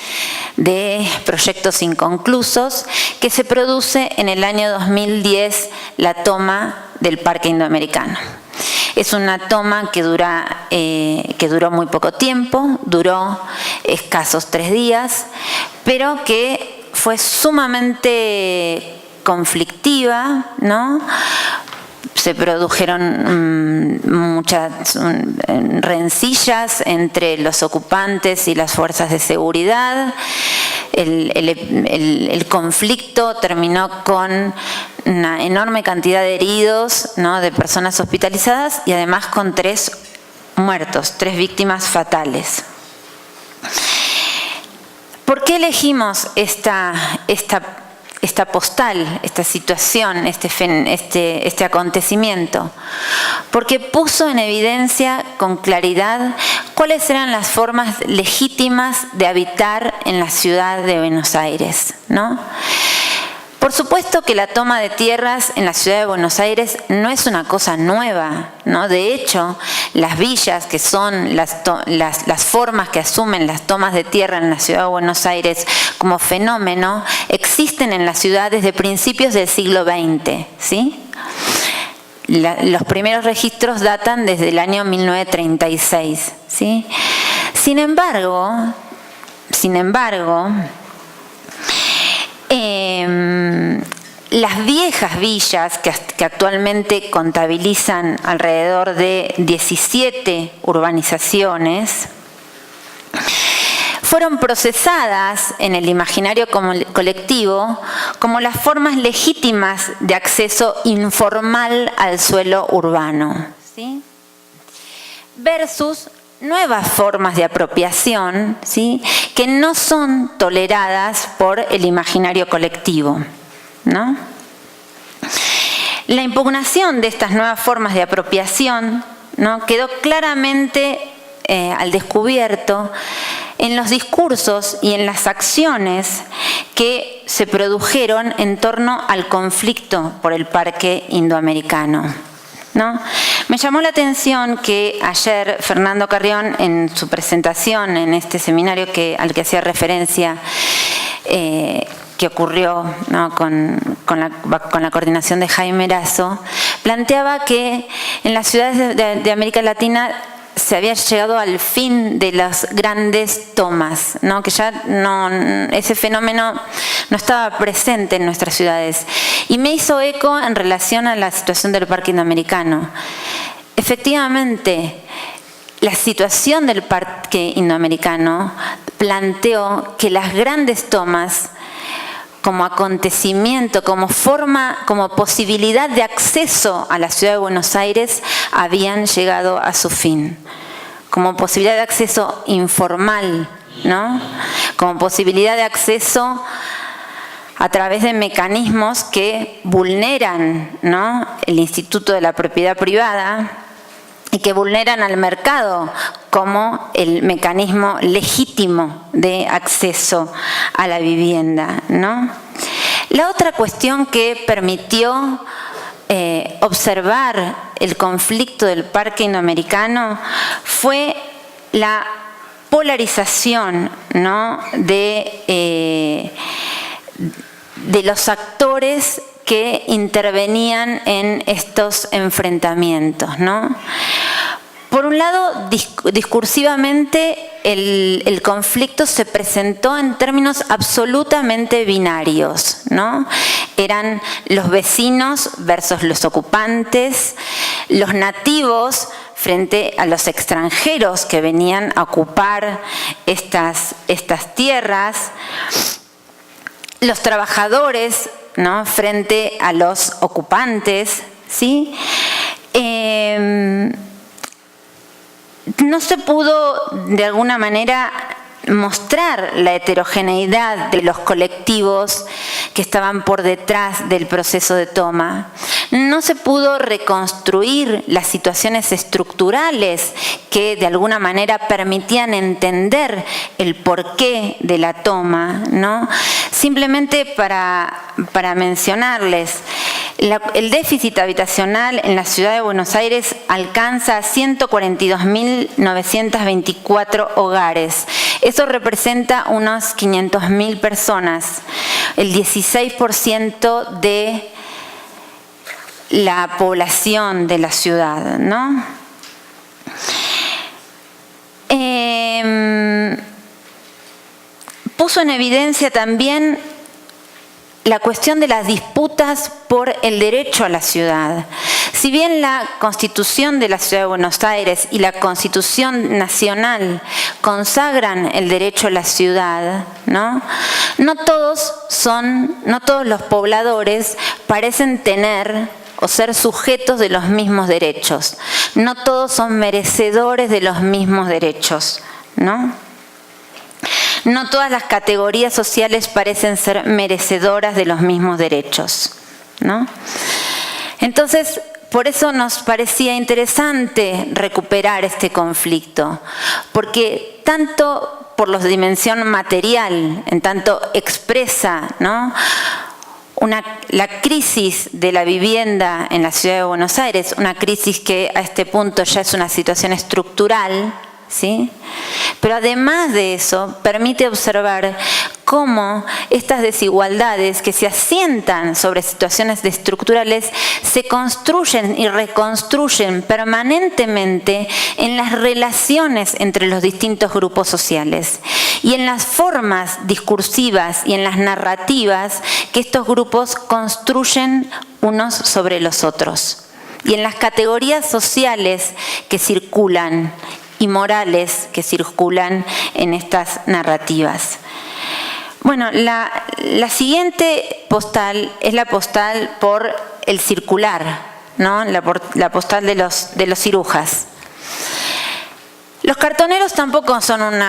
de proyectos inconclusos que se produce en el año 2010 la toma del Parque Indoamericano. Es una toma que duró muy poco tiempo, duró escasos 3 días, pero que fue sumamente conflictiva, ¿no? Se produjeron muchas rencillas entre los ocupantes y las fuerzas de seguridad. El conflicto terminó con una enorme cantidad de heridos, ¿no?, de personas hospitalizadas y además con 3 muertos, 3 víctimas fatales. ¿Por qué elegimos esta postal, esta situación, este acontecimiento? Porque puso en evidencia con claridad cuáles eran las formas legítimas de habitar en la ciudad de Buenos Aires, ¿no? Por supuesto que la toma de tierras en la ciudad de Buenos Aires no es una cosa nueva, ¿no? De hecho, las villas, que son las formas que asumen las tomas de tierra en la ciudad de Buenos Aires como fenómeno, existen en la ciudad desde principios del siglo XX, ¿sí? Los primeros registros datan desde el año 1936, ¿sí? Sin embargo, las viejas villas que actualmente contabilizan alrededor de 17 urbanizaciones fueron procesadas en el imaginario colectivo como las formas legítimas de acceso informal al suelo urbano, ¿sí?, versus nuevas formas de apropiación, ¿sí?, que no son toleradas por el imaginario colectivo, ¿no? La impugnación de estas nuevas formas de apropiación, ¿no?, quedó claramente al descubierto en los discursos y en las acciones que se produjeron en torno al conflicto por el Parque Indoamericano, ¿no? Me llamó la atención que ayer Fernando Carrión, en su presentación en este seminario al que hacía referencia, que ocurrió, ¿no?, con la coordinación de Jaime Erazo, planteaba que en las ciudades de América Latina se había llegado al fin de las grandes tomas, ¿no?, que ya ese fenómeno no estaba presente en nuestras ciudades. Y me hizo eco en relación a la situación del Parque Indoamericano. Efectivamente, la situación del Parque Indoamericano planteó que las grandes tomas, como acontecimiento, como forma, como posibilidad de acceso a la ciudad de Buenos Aires, habían llegado a su fin. Como posibilidad de acceso informal, ¿no?, como posibilidad de acceso a través de mecanismos que vulneran, ¿no?, el Instituto de la Propiedad Privada y que vulneran al mercado como el mecanismo legítimo de acceso a la vivienda, ¿no? La otra cuestión que permitió observar el conflicto del Parque Indoamericano fue la polarización, ¿no?, de los actores que intervenían en estos enfrentamientos, ¿no? Por un lado, discursivamente, el conflicto se presentó en términos absolutamente binarios, ¿no? Eran los vecinos versus los ocupantes, los nativos frente a los extranjeros que venían a ocupar estas tierras, los trabajadores, ¿no?, frente a los ocupantes, ¿sí? no se pudo de alguna manera mostrar la heterogeneidad de los colectivos que estaban por detrás del proceso de toma. No se pudo reconstruir las situaciones estructurales que de alguna manera permitían entender el porqué de la toma, ¿no? Simplemente para mencionarles, el déficit habitacional en la ciudad de Buenos Aires alcanza 142.924 hogares. Eso representa unos 500.000 personas, el 16% de la población de la ciudad, ¿no? Puso en evidencia también la cuestión de las disputas por el derecho a la ciudad. Si bien la Constitución de la Ciudad de Buenos Aires y la Constitución Nacional consagran el derecho a la ciudad, ¿no? No todos los pobladores parecen tener o ser sujetos de los mismos derechos. No todos son merecedores de los mismos derechos, ¿no? No todas las categorías sociales parecen ser merecedoras de los mismos derechos, ¿no? Entonces, por eso nos parecía interesante recuperar este conflicto, porque tanto por la dimensión material, en tanto expresa, ¿no?, la crisis de la vivienda en la ciudad de Buenos Aires, una crisis que a este punto ya es una situación estructural, ¿sí? Pero además de eso, permite observar cómo estas desigualdades que se asientan sobre situaciones estructurales se construyen y reconstruyen permanentemente en las relaciones entre los distintos grupos sociales y en las formas discursivas y en las narrativas que estos grupos construyen unos sobre los otros y en las categorías sociales que circulan y morales que circulan en estas narrativas. Bueno, la siguiente postal es la postal por el circular, ¿no? La postal de los cirujas. Los cartoneros tampoco son un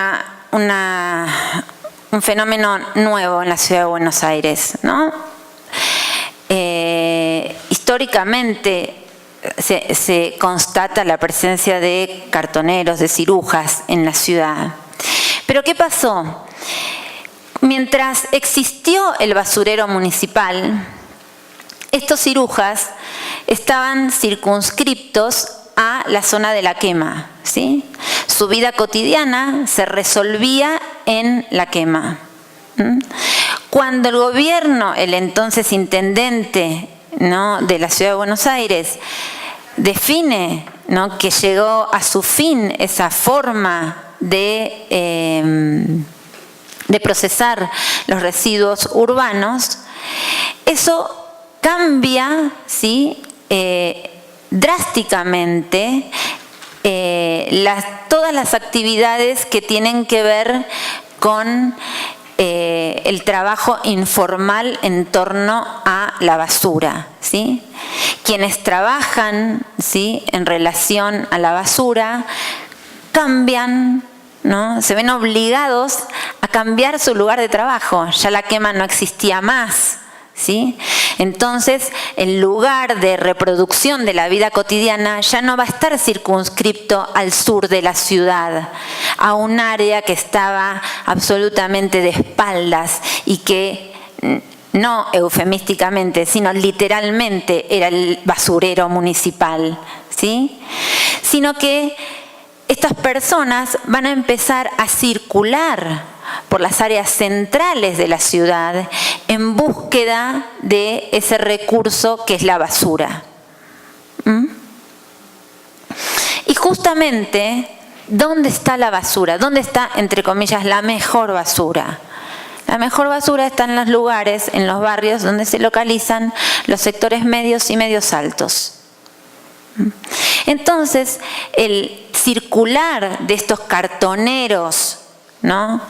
fenómeno nuevo en la ciudad de Buenos Aires, ¿no? Históricamente se constata la presencia de cartoneros, de cirujas en la ciudad. Pero ¿qué pasó? Mientras existió el basurero municipal, estos cirujas estaban circunscriptos a la zona de la quema, ¿sí? Su vida cotidiana se resolvía en la quema. Cuando el gobierno, el entonces intendente, ¿no?, de la ciudad de Buenos Aires, define, ¿no?, que llegó a su fin esa forma de procesar los residuos urbanos, eso cambia, ¿sí?, drásticamente todas las actividades que tienen que ver con el trabajo informal en torno a la basura, ¿sí? Quienes trabajan, ¿sí?, en relación a la basura cambian, ¿no?, se ven obligados a cambiar su lugar de trabajo. Ya la quema no existía más, ¿sí? Entonces, el lugar de reproducción de la vida cotidiana ya no va a estar circunscripto al sur de la ciudad, a un área que estaba absolutamente de espaldas y que no eufemísticamente, sino literalmente era el basurero municipal, ¿sí? Sino que estas personas van a empezar a circular por las áreas centrales de la ciudad en búsqueda de ese recurso que es la basura. Y justamente, ¿dónde está la basura? ¿Dónde está, entre comillas, la mejor basura? La mejor basura está en los lugares, en los barrios donde se localizan los sectores medios y medios altos. Entonces, el circular de estos cartoneros, ¿no?,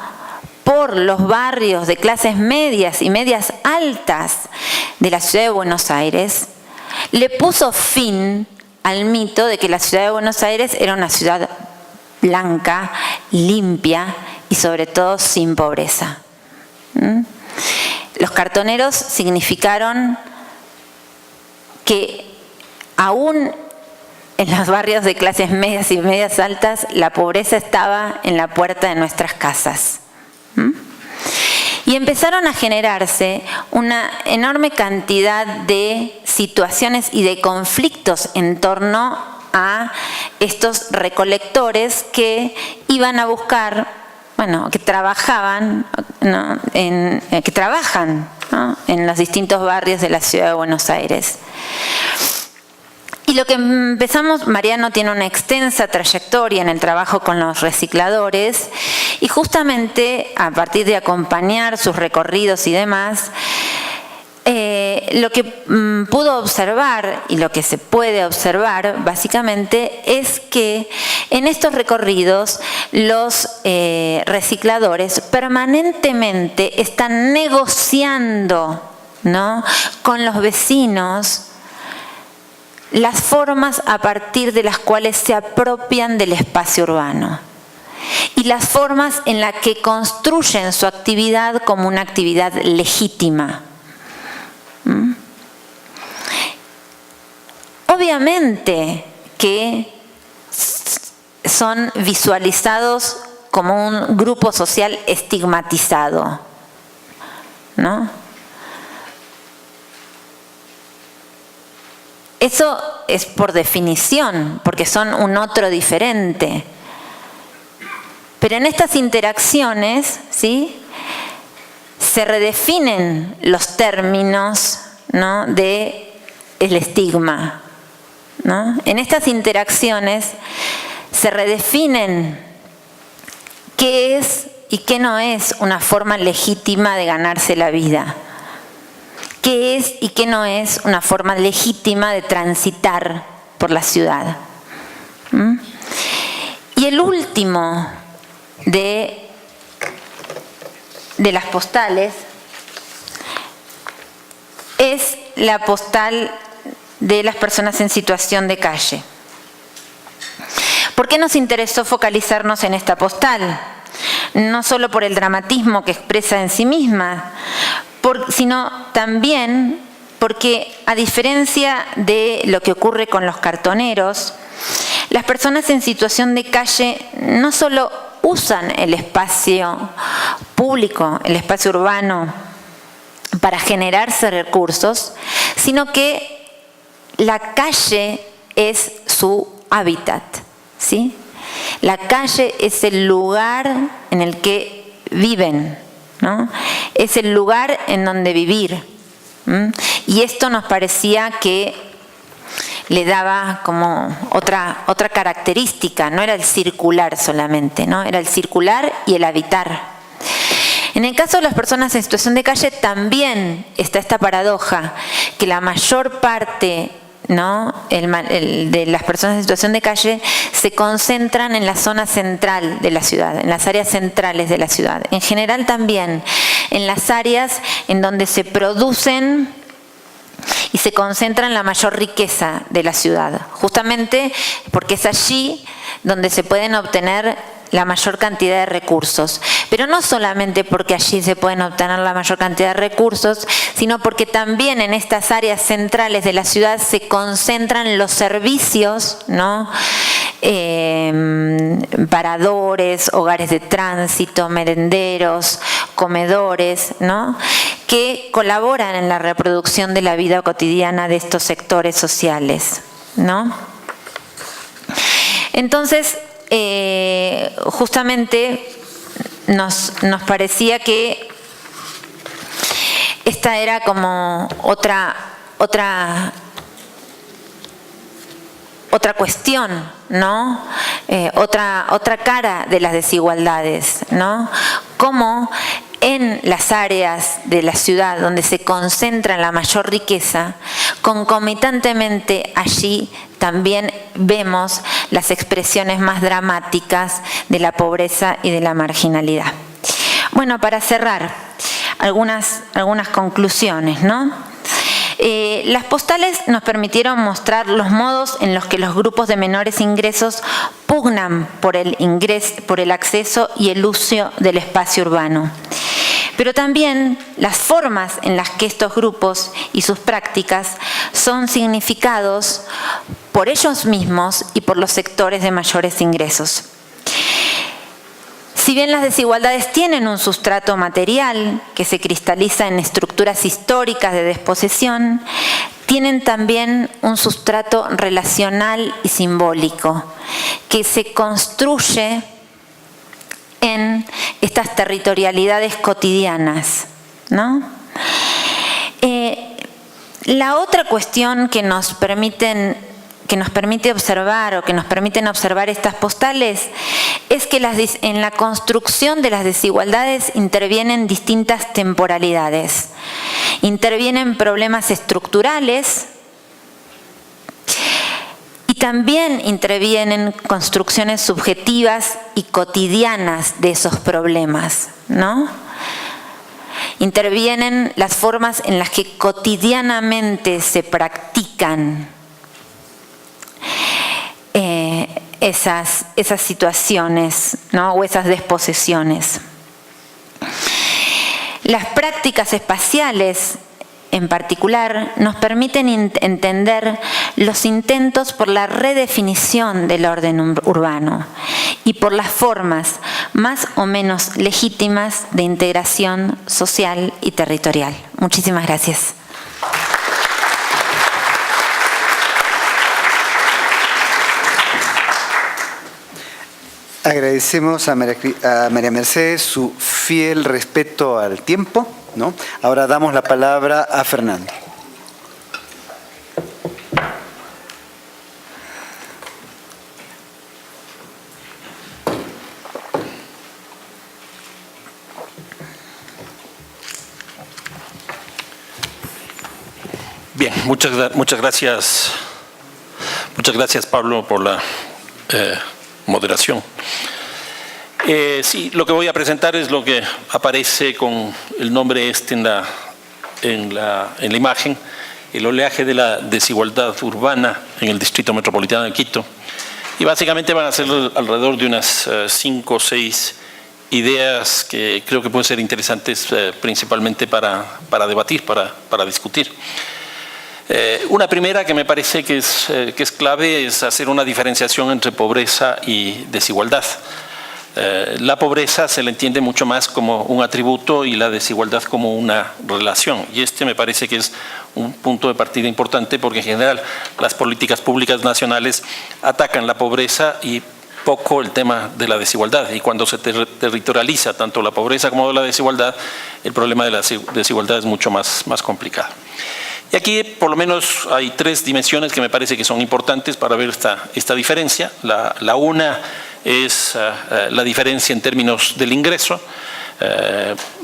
por los barrios de clases medias y medias altas de la ciudad de Buenos Aires, le puso fin al mito de que la ciudad de Buenos Aires era una ciudad blanca, limpia y sobre todo sin pobreza. Los cartoneros significaron que aún en los barrios de clases medias y medias altas, la pobreza estaba en la puerta de nuestras casas. Y empezaron a generarse una enorme cantidad de situaciones y de conflictos en torno a estos recolectores que iban a buscar, que trabajaban, ¿no? que trabajan, ¿no? en los distintos barrios de la ciudad de Buenos Aires. Y lo que empezamos, Mariano tiene una extensa trayectoria en el trabajo con los recicladores y justamente a partir de acompañar sus recorridos y demás, lo que pudo observar y lo que se puede observar básicamente es que en estos recorridos los recicladores permanentemente están negociando, ¿no? con los vecinos las formas a partir de las cuales se apropian del espacio urbano y las formas en las que construyen su actividad como una actividad legítima. Obviamente que son visualizados como un grupo social estigmatizado, ¿no? Eso es por definición, porque son un otro diferente. Pero en estas interacciones, ¿sí? se redefinen los términos, ¿no? del estigma, ¿no? En estas interacciones se redefinen qué es y qué no es una forma legítima de ganarse la vida. ¿Qué es y qué no es una forma legítima de transitar por la ciudad? Y el último de las postales es la postal de las personas en situación de calle. ¿Por qué nos interesó focalizarnos en esta postal? No solo por el dramatismo que expresa en sí misma, sino también porque, a diferencia de lo que ocurre con los cartoneros, las personas en situación de calle no solo usan el espacio público, el espacio urbano, para generarse recursos, sino que la calle es su hábitat, ¿sí? La calle es el lugar en el que viven, ¿no? Es el lugar en donde vivir. Y esto nos parecía que le daba como otra característica, no era el circular solamente, ¿no? Era el circular y el habitar. En el caso de las personas en situación de calle también está esta paradoja, que la mayor parte, ¿no? de las personas en situación de calle se concentran en la zona central de la ciudad, en las áreas centrales de la ciudad. En general también en las áreas en donde se producen y se concentran la mayor riqueza de la ciudad, justamente porque es allí donde se pueden obtener la mayor cantidad de recursos. Pero no solamente porque allí se pueden obtener la mayor cantidad de recursos, sino porque también en estas áreas centrales de la ciudad se concentran los servicios, ¿no? Paradores, hogares de tránsito, merenderos, comedores, ¿no? que colaboran en la reproducción de la vida cotidiana de estos sectores sociales, ¿no? Entonces, justamente nos parecía que esta era como otra cuestión, ¿no? Otra cara de las desigualdades, ¿no? Cómo en las áreas de la ciudad donde se concentra la mayor riqueza, concomitantemente allí también vemos las expresiones más dramáticas de la pobreza y de la marginalidad. Bueno, para cerrar, algunas conclusiones, ¿no? Las postales nos permitieron mostrar los modos en los que los grupos de menores ingresos pugnan por el acceso y el uso del espacio urbano. Pero también las formas en las que estos grupos y sus prácticas son significados por ellos mismos y por los sectores de mayores ingresos. Si bien las desigualdades tienen un sustrato material que se cristaliza en estructuras históricas de desposesión, tienen también un sustrato relacional y simbólico que se construye en estas territorialidades cotidianas, ¿no? La otra cuestión que nos permite observar o que nos permiten observar estas postales es que en la construcción de las desigualdades intervienen distintas temporalidades. Intervienen problemas estructurales y también intervienen construcciones subjetivas y cotidianas de esos problemas, ¿no? Intervienen las formas en las que cotidianamente se practican esas situaciones, ¿no? O esas desposesiones. Las prácticas espaciales, en particular, nos permiten entender los intentos por la redefinición del orden urbano y por las formas más o menos legítimas de integración social y territorial. Muchísimas gracias. Agradecemos a María Mercedes su fiel respeto al tiempo, ¿no? Ahora damos la palabra a Fernando. Bien, muchas gracias. Muchas gracias, Pablo, por la moderación. Sí, lo que voy a presentar es lo que aparece con el nombre en la imagen, el oleaje de la desigualdad urbana en el Distrito Metropolitano de Quito. Y básicamente van a ser alrededor de unas 5 o 6 ideas que creo que pueden ser interesantes principalmente para debatir, para discutir. Una primera que me parece que es clave es hacer una diferenciación entre pobreza y desigualdad. La pobreza se le entiende mucho más como un atributo y la desigualdad como una relación. Y me parece que es un punto de partida importante porque en general las políticas públicas nacionales atacan la pobreza y poco el tema de la desigualdad. Y cuando se territorializa tanto la pobreza como la desigualdad, el problema de la desigualdad es mucho más complicado. Y aquí por lo menos hay 3 dimensiones que me parece que son importantes para ver esta diferencia. La una es la diferencia en términos del ingreso,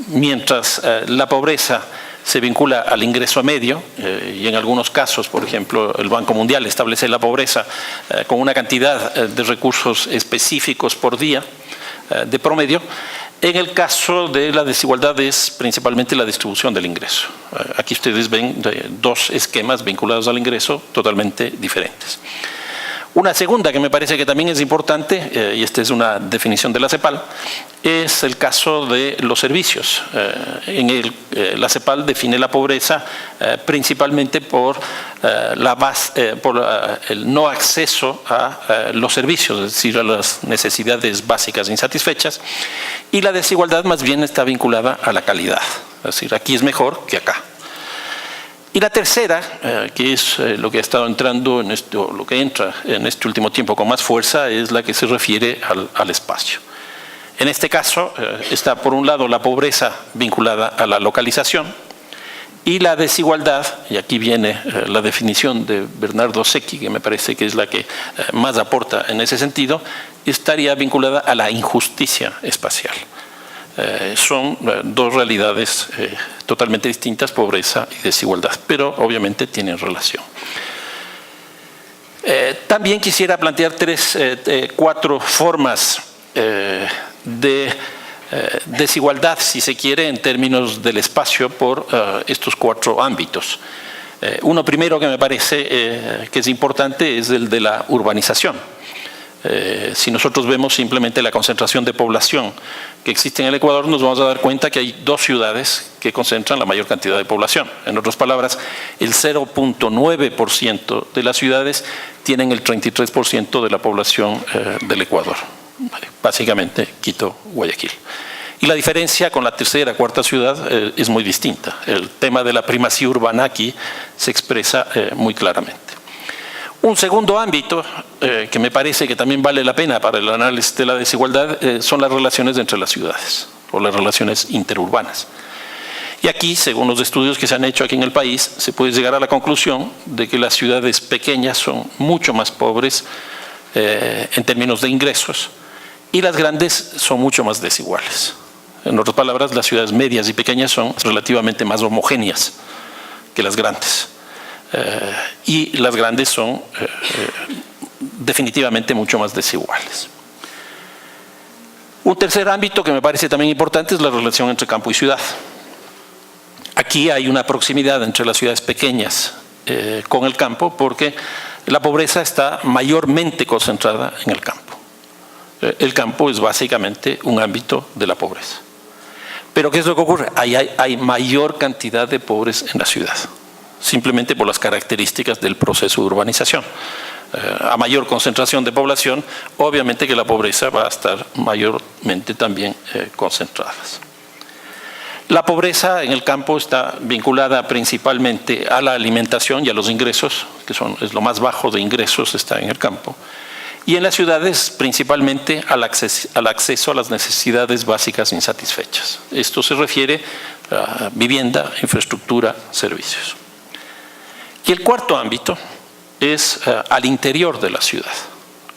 mientras la pobreza se vincula al ingreso medio y en algunos casos, por ejemplo, el Banco Mundial establece la pobreza con una cantidad de recursos específicos por día de promedio. En el caso de la desigualdad es principalmente la distribución del ingreso. Aquí ustedes ven 2 esquemas vinculados al ingreso totalmente diferentes. Una segunda que me parece que también es importante, y esta es una definición de la CEPAL, es el caso de los servicios. La CEPAL define la pobreza principalmente por el no acceso a los servicios, es decir, a las necesidades básicas insatisfechas, y la desigualdad más bien está vinculada a la calidad, es decir, aquí es mejor que acá. Y la tercera, que es lo que ha estado entrando lo que entra en este último tiempo con más fuerza, es la que se refiere al espacio. En este caso está por un lado la pobreza vinculada a la localización y la desigualdad, y aquí viene la definición de Bernardo Secchi, que me parece que es la que más aporta en ese sentido, estaría vinculada a la injusticia espacial. Son 2 realidades totalmente distintas, pobreza y desigualdad, pero obviamente tienen relación. También quisiera plantear 4 formas de desigualdad, si se quiere, en términos del espacio por estos 4 ámbitos. Uno primero que me parece que es importante es el de la urbanización. Si nosotros vemos simplemente la concentración de población que existe en el Ecuador, nos vamos a dar cuenta que hay 2 ciudades que concentran la mayor cantidad de población. En otras palabras, el 0.9% de las ciudades tienen el 33% de la población del Ecuador. Básicamente, Quito, Guayaquil. Y la diferencia con la tercera, cuarta ciudad es muy distinta. El tema de la primacía urbana aquí se expresa muy claramente. Un segundo ámbito que me parece que también vale la pena para el análisis de la desigualdad son las relaciones entre las ciudades o las relaciones interurbanas. Y aquí, según los estudios que se han hecho aquí en el país, se puede llegar a la conclusión de que las ciudades pequeñas son mucho más pobres en términos de ingresos y las grandes son mucho más desiguales. En otras palabras, las ciudades medias y pequeñas son relativamente más homogéneas que las grandes. Y las grandes son definitivamente mucho más desiguales. Un tercer ámbito que me parece también importante es la relación entre campo y ciudad. Aquí hay una proximidad entre las ciudades pequeñas con el campo porque la pobreza está mayormente concentrada en el campo. El campo es básicamente un ámbito de la pobreza. Pero ¿qué es lo que ocurre? Hay mayor cantidad de pobres en la ciudad, simplemente por las características del proceso de urbanización. A mayor concentración de población, obviamente que la pobreza va a estar mayormente también concentrada. La pobreza en el campo está vinculada principalmente a la alimentación y a los ingresos, que es lo más bajo de ingresos está en el campo. Y en las ciudades principalmente al acceso a las necesidades básicas insatisfechas. Esto se refiere a vivienda, infraestructura, servicios. Y el cuarto ámbito es al interior de la ciudad,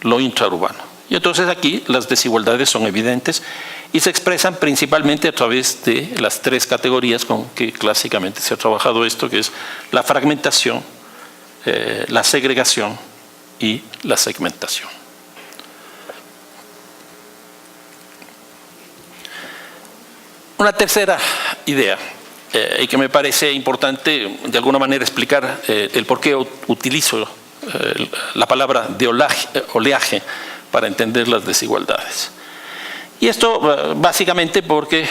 lo intraurbano. Y entonces aquí las desigualdades son evidentes y se expresan principalmente a través de las 3 categorías con que clásicamente se ha trabajado esto, que es la fragmentación, la segregación y la segmentación. Una tercera idea, y que me parece importante de alguna manera explicar el por qué utilizo la palabra de oleaje para entender las desigualdades. Y esto básicamente porque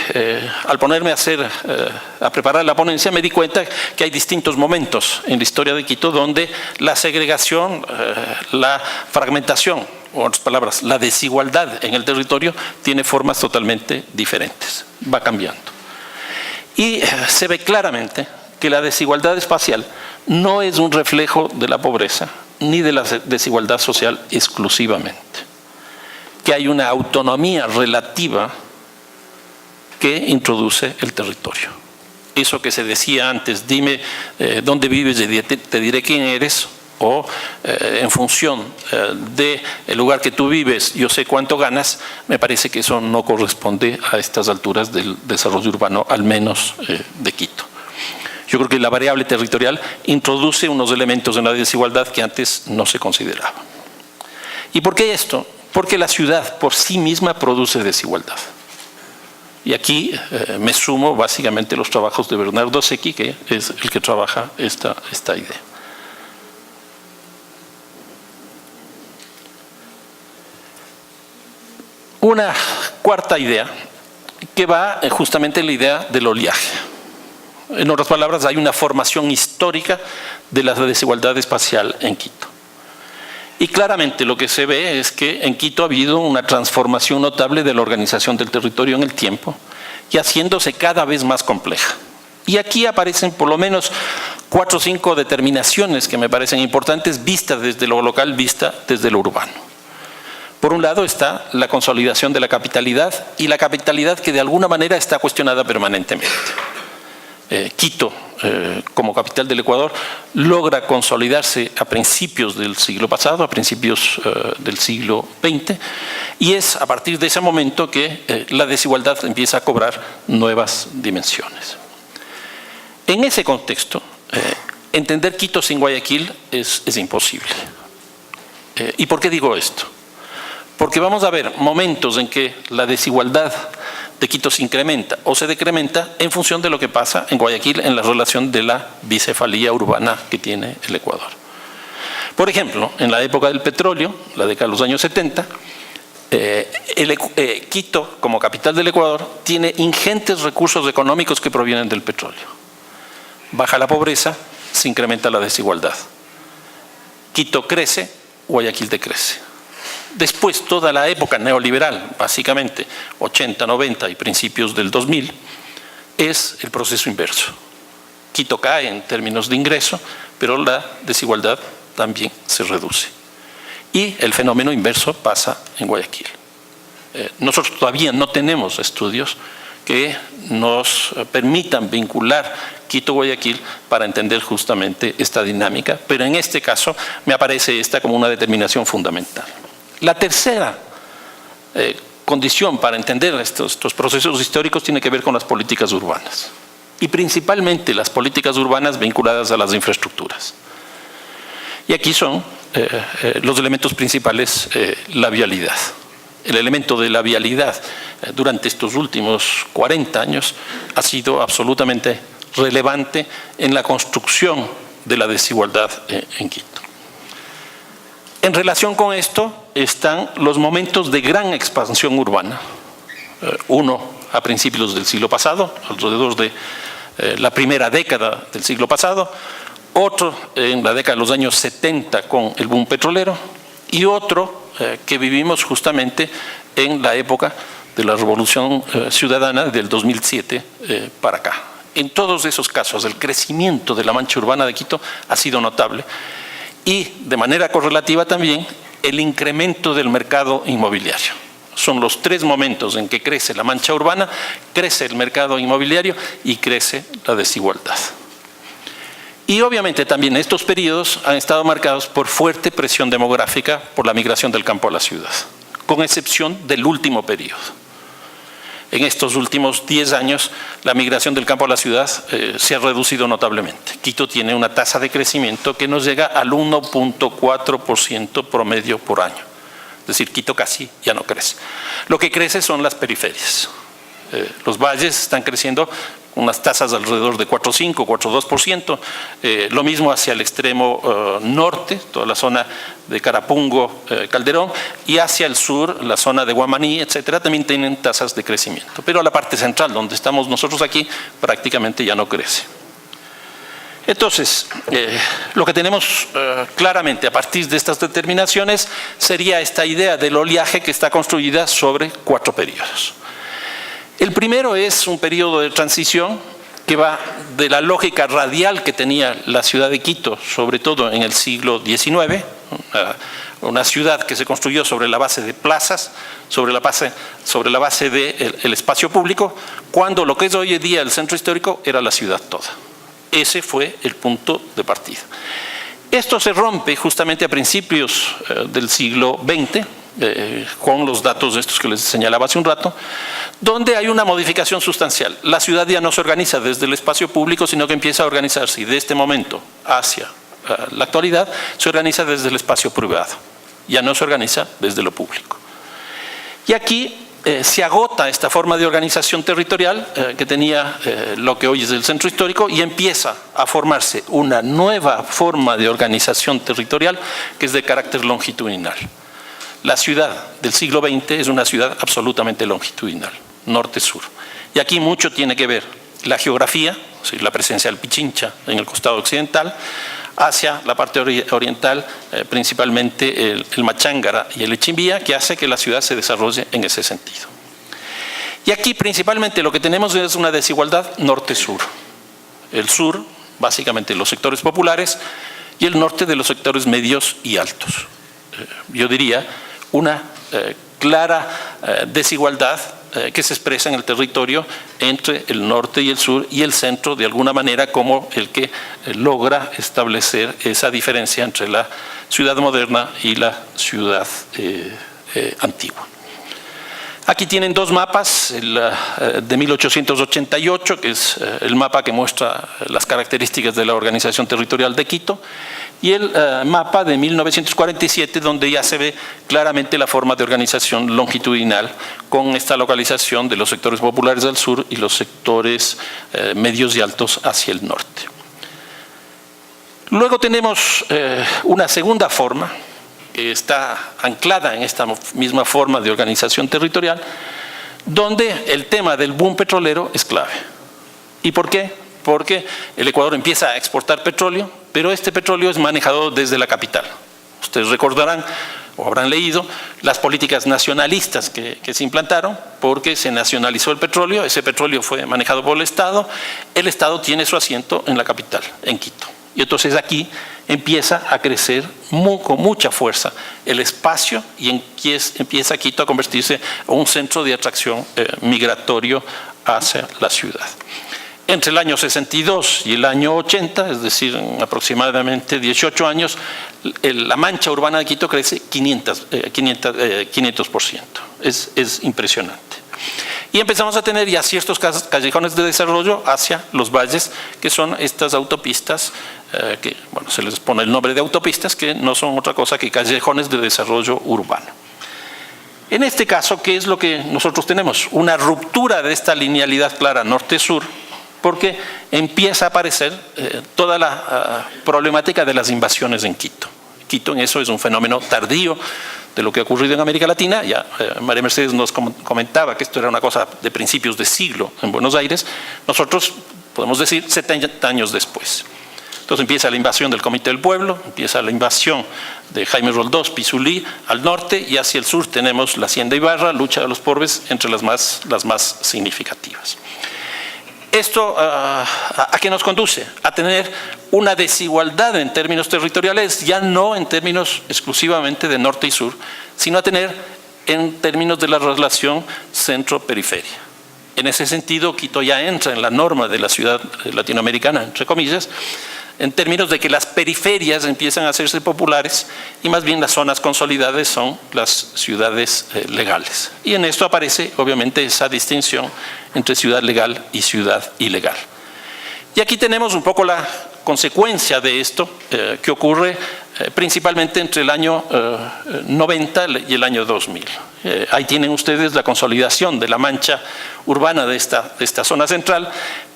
al ponerme a preparar la ponencia me di cuenta que hay distintos momentos en la historia de Quito donde la segregación, la fragmentación, o en otras palabras, la desigualdad en el territorio tiene formas totalmente diferentes, va cambiando. Y se ve claramente que la desigualdad espacial no es un reflejo de la pobreza ni de la desigualdad social exclusivamente. Que hay una autonomía relativa que introduce el territorio. Eso que se decía antes, dime dónde vives y te diré quién eres, o en función del lugar que tú vives, yo sé cuánto ganas, me parece que eso no corresponde a estas alturas del desarrollo urbano, al menos de Quito. Yo creo que la variable territorial introduce unos elementos en la desigualdad que antes no se consideraban. ¿Y por qué esto? Porque la ciudad por sí misma produce desigualdad. Y aquí me sumo básicamente los trabajos de Bernardo Secchi, que es el que trabaja esta idea. Una cuarta idea que va justamente en la idea del oleaje. En otras palabras, hay una formación histórica de la desigualdad espacial en Quito. Y claramente lo que se ve es que en Quito ha habido una transformación notable de la organización del territorio en el tiempo y haciéndose cada vez más compleja. Y aquí aparecen por lo menos 4 o 5 determinaciones que me parecen importantes, vistas desde lo local, vistas desde lo urbano. Por un lado está la consolidación de la capitalidad y la capitalidad que de alguna manera está cuestionada permanentemente. Quito, como capital del Ecuador, logra consolidarse a principios del siglo pasado, a principios del siglo XX, y es a partir de ese momento que la desigualdad empieza a cobrar nuevas dimensiones. En ese contexto, entender Quito sin Guayaquil es imposible. ¿Y por qué digo esto? Porque vamos a ver momentos en que la desigualdad de Quito se incrementa o se decrementa en función de lo que pasa en Guayaquil en la relación de la bicefalía urbana que tiene el Ecuador. Por ejemplo, en la época del petróleo, la década de los años 70, Quito, como capital del Ecuador, tiene ingentes recursos económicos que provienen del petróleo. Baja la pobreza, se incrementa la desigualdad. Quito crece, Guayaquil decrece. Después, toda la época neoliberal, básicamente 80, 90 y principios del 2000, es el proceso inverso. Quito cae en términos de ingreso, pero la desigualdad también se reduce. Y el fenómeno inverso pasa en Guayaquil. Nosotros todavía no tenemos estudios que nos permitan vincular Quito-Guayaquil para entender justamente esta dinámica, pero en este caso me aparece esta como una determinación fundamental. La tercera condición para entender estos procesos históricos tiene que ver con las políticas urbanas y principalmente las políticas urbanas vinculadas a las infraestructuras. Y aquí son los elementos principales, la vialidad. El elemento de la vialidad durante estos últimos 40 años ha sido absolutamente relevante en la construcción de la desigualdad en Quito. En relación con esto están los momentos de gran expansión urbana. Uno a principios del siglo pasado, alrededor de la primera década del siglo pasado, otro en la década de los años 70 con el boom petrolero y otro que vivimos justamente en la época de la Revolución Ciudadana del 2007 para acá. En todos esos casos el crecimiento de la mancha urbana de Quito ha sido notable y de manera correlativa también el incremento del mercado inmobiliario. Son los tres momentos en que crece la mancha urbana, crece el mercado inmobiliario y crece la desigualdad. Y obviamente también estos periodos han estado marcados por fuerte presión demográfica por la migración del campo a la ciudad, con excepción del último periodo. En estos últimos 10 años, la migración del campo a la ciudad se ha reducido notablemente. Quito tiene una tasa de crecimiento que nos llega al 1.4% promedio por año. Es decir, Quito casi ya no crece. Lo que crece son las periferias. Los valles están creciendo con unas tasas alrededor de 4,5, 4,2%. Lo mismo hacia el extremo norte, toda la zona de Carapungo, Calderón, y hacia el sur, la zona de Guamaní, etcétera, también tienen tasas de crecimiento. Pero la parte central, donde estamos nosotros aquí, prácticamente ya no crece. Entonces, lo que tenemos claramente a partir de estas determinaciones sería esta idea del oleaje que está construida sobre 4 periodos. El primero es un periodo de transición que va de la lógica radial que tenía la ciudad de Quito, sobre todo en el siglo XIX, una ciudad que se construyó sobre la base de plazas, sobre la base del espacio público, cuando lo que es hoy en día el centro histórico era la ciudad toda. Ese fue el punto de partida. Esto se rompe justamente a principios del siglo XX, con los datos estos que les señalaba hace un rato, donde hay una modificación sustancial. La ciudad ya no se organiza desde el espacio público, sino que empieza a organizarse, y de este momento hacia la actualidad se organiza desde el espacio privado, ya no se organiza desde lo público. Y aquí se agota esta forma de organización territorial que tenía lo que hoy es el centro histórico y empieza a formarse una nueva forma de organización territorial que es de carácter longitudinal. La ciudad del siglo XX es una ciudad absolutamente longitudinal, norte-sur. Y aquí mucho tiene que ver la geografía, la presencia del Pichincha en el costado occidental, hacia la parte oriental, principalmente el Machángara y el Echimbía, que hace que la ciudad se desarrolle en ese sentido. Y aquí principalmente lo que tenemos es una desigualdad norte-sur. El sur, básicamente los sectores populares, y el norte de los sectores medios y altos. Yo diría una clara desigualdad que se expresa en el territorio entre el norte y el sur y el centro de alguna manera como el que logra establecer esa diferencia entre la ciudad moderna y la ciudad antigua. Aquí tienen 2 mapas, el de 1888, que es el mapa que muestra las características de la organización territorial de Quito, y el mapa de 1947, donde ya se ve claramente la forma de organización longitudinal con esta localización de los sectores populares al sur y los sectores medios y altos hacia el norte. Luego tenemos una segunda forma que está anclada en esta misma forma de organización territorial, donde el tema del boom petrolero es clave. ¿Y por qué? Porque el Ecuador empieza a exportar petróleo, pero este petróleo es manejado desde la capital. Ustedes recordarán o habrán leído las políticas nacionalistas que se implantaron, porque se nacionalizó el petróleo, ese petróleo fue manejado por el Estado tiene su asiento en la capital, en Quito. Y entonces aquí empieza a crecer con mucha fuerza el espacio y empieza Quito a convertirse en un centro de atracción migratorio hacia la ciudad. Entre el año 62 y el año 80, es decir, en aproximadamente 18 años, la mancha urbana de Quito crece 500%. Es impresionante. Y empezamos a tener ya ciertos callejones de desarrollo hacia los valles, que son estas autopistas, que bueno, se les pone el nombre de autopistas, que no son otra cosa que callejones de desarrollo urbano. En este caso, ¿qué es lo que nosotros tenemos? Una ruptura de esta linealidad clara norte-sur, porque empieza a aparecer toda la problemática de las invasiones en Quito. Quito en eso es un fenómeno tardío de lo que ha ocurrido en América Latina. Ya María Mercedes nos comentaba que esto era una cosa de principios de siglo en Buenos Aires. Nosotros podemos decir 70 años después. Entonces empieza la invasión del Comité del Pueblo, empieza la invasión de Jaime Roldós, Pizulí al norte, y hacia el sur tenemos la Hacienda Ibarra, lucha de los pobres, entre las más significativas. ¿Esto a qué nos conduce? A tener una desigualdad en términos territoriales, ya no en términos exclusivamente de norte y sur, sino a tener en términos de la relación centro-periferia. En ese sentido, Quito ya entra en la norma de la ciudad latinoamericana, entre comillas, en términos de que las periferias empiezan a hacerse populares y más bien las zonas consolidadas son las ciudades legales. Y en esto aparece obviamente esa distinción entre ciudad legal y ciudad ilegal. Y aquí tenemos un poco la consecuencia de esto que ocurre principalmente entre el año 90 y el año 2000. Ahí tienen ustedes la consolidación de la mancha urbana de esta zona central,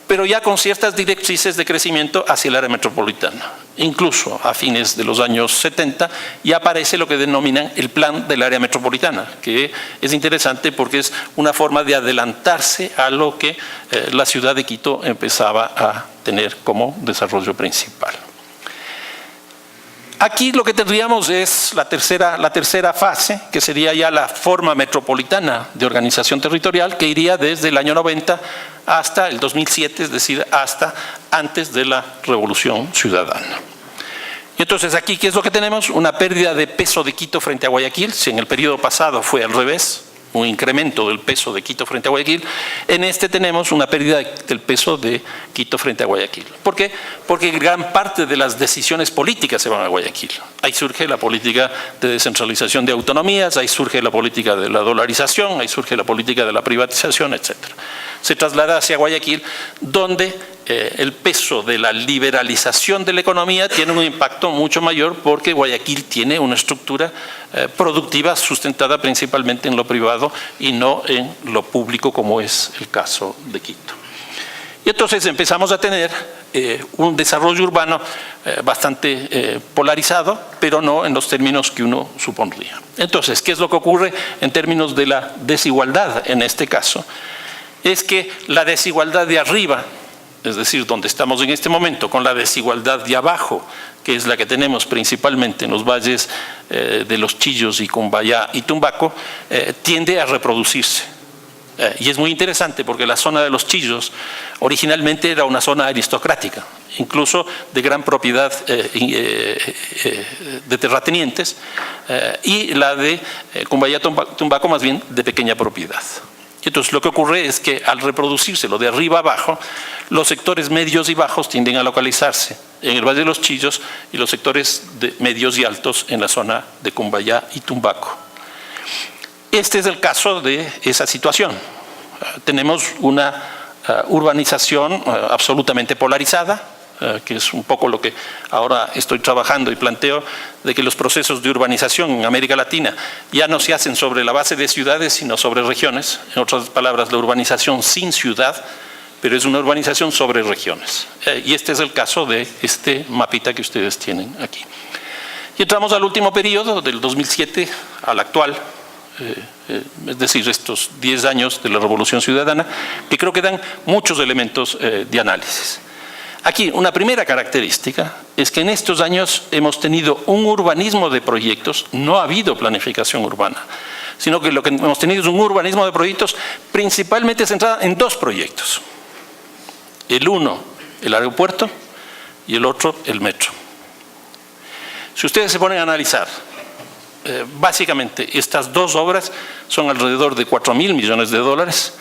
pero ya con ciertas directrices de crecimiento hacia el área metropolitana. Incluso a fines de los años 70 ya aparece lo que denominan el plan del área metropolitana, que es interesante porque es una forma de adelantarse a lo que la ciudad de Quito empezaba a tener como desarrollo principal. Aquí lo que tendríamos es la tercera fase, que sería ya la forma metropolitana de organización territorial, que iría desde el año 90 hasta el 2007, es decir, hasta antes de la Revolución Ciudadana. Y entonces aquí, ¿qué es lo que tenemos? Una pérdida de peso de Quito frente a Guayaquil. Si en el periodo pasado fue al revés, un incremento del peso de Quito frente a Guayaquil, en este tenemos una pérdida del peso de Quito frente a Guayaquil. ¿Por qué? Porque gran parte de las decisiones políticas se van a Guayaquil. Ahí surge la política de descentralización de autonomías, ahí surge la política de la dolarización, ahí surge la política de la privatización, etc. Se traslada hacia Guayaquil, donde el peso de la liberalización de la economía tiene un impacto mucho mayor, porque Guayaquil tiene una estructura productiva sustentada principalmente en lo privado y no en lo público, como es el caso de Quito. Y entonces empezamos a tener un desarrollo urbano bastante polarizado, pero no en los términos que uno supondría. Entonces, ¿qué es lo que ocurre en términos de la desigualdad en este caso? Es que la desigualdad de arriba, es decir, donde estamos en este momento, con la desigualdad de abajo, que es la que tenemos principalmente en los valles de Los Chillos y Cumbayá y Tumbaco, tiende a reproducirse. Y es muy interesante porque la zona de Los Chillos originalmente era una zona aristocrática, incluso de gran propiedad de terratenientes, y la de Cumbayá Tumbaco más bien de pequeña propiedad. Entonces lo que ocurre es que al reproducirse lo de arriba a abajo, los sectores medios y bajos tienden a localizarse en el Valle de los Chillos y los sectores medios y altos en la zona de Cumbayá y Tumbaco. Este es el caso de esa situación. Tenemos una urbanización absolutamente polarizada, que es un poco lo que ahora estoy trabajando y planteo, de que los procesos de urbanización en América Latina ya no se hacen sobre la base de ciudades, sino sobre regiones. En otras palabras, la urbanización sin ciudad, pero es una urbanización sobre regiones. Y este es el caso de este mapita que ustedes tienen aquí. Y entramos al último periodo, del 2007 al actual, es decir, estos 10 años de la Revolución Ciudadana, que creo que dan muchos elementos de análisis. Aquí, una primera característica es que en estos años hemos tenido un urbanismo de proyectos, no ha habido planificación urbana, sino que lo que hemos tenido es un urbanismo de proyectos principalmente centrado en dos proyectos. El uno, el aeropuerto, y el otro, el metro. Si ustedes se ponen a analizar, básicamente estas dos obras son alrededor de 4.000 millones de dólares,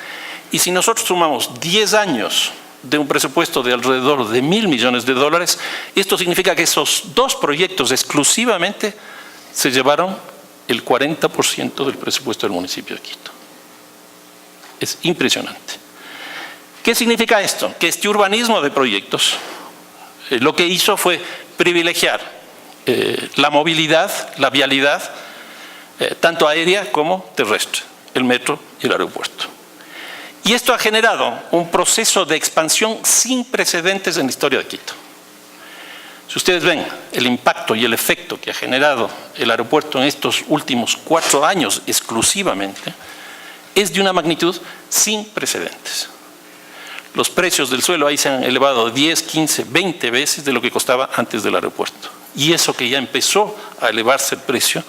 y si nosotros sumamos 10 años de un presupuesto de alrededor de 1.000 millones de dólares, esto significa que esos dos proyectos exclusivamente se llevaron el 40% del presupuesto del municipio de Quito. Es impresionante. ¿Qué significa esto? Que este urbanismo de proyectos lo que hizo fue privilegiar la movilidad, la vialidad, tanto aérea como terrestre, el metro y el aeropuerto. Y esto ha generado un proceso de expansión sin precedentes en la historia de Quito. Si ustedes ven el impacto y el efecto que ha generado el aeropuerto en estos últimos 4 años exclusivamente, es de una magnitud sin precedentes. Los precios del suelo ahí se han elevado 10, 15, 20 veces de lo que costaba antes del aeropuerto. Y eso que ya empezó a elevarse el precio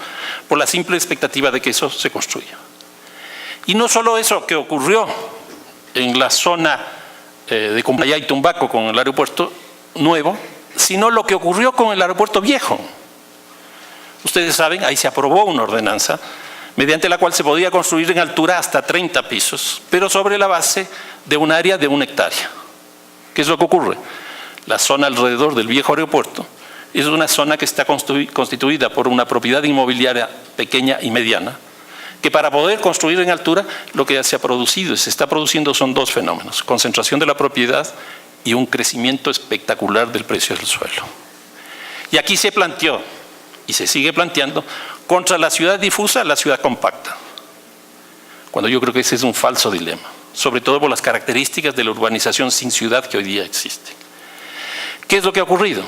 por la simple expectativa de que eso se construya. Y no solo eso que ocurrió en la zona de Cumbaya y Tumbaco con el aeropuerto nuevo, sino lo que ocurrió con el aeropuerto viejo. Ustedes saben, ahí se aprobó una ordenanza mediante la cual se podía construir en altura hasta 30 pisos, pero sobre la base de un área de 1 hectárea. ¿Qué es lo que ocurre? La zona alrededor del viejo aeropuerto es una zona que está constituida por una propiedad inmobiliaria pequeña y mediana, que para poder construir en altura lo que se ha producido y se está produciendo son dos fenómenos: concentración de la propiedad y un crecimiento espectacular del precio del suelo. Y aquí se planteó, y se sigue planteando, contra la ciudad difusa, la ciudad compacta, cuando yo creo que ese es un falso dilema, sobre todo por las características de la urbanización sin ciudad que hoy día existe. ¿Qué es lo que ha ocurrido?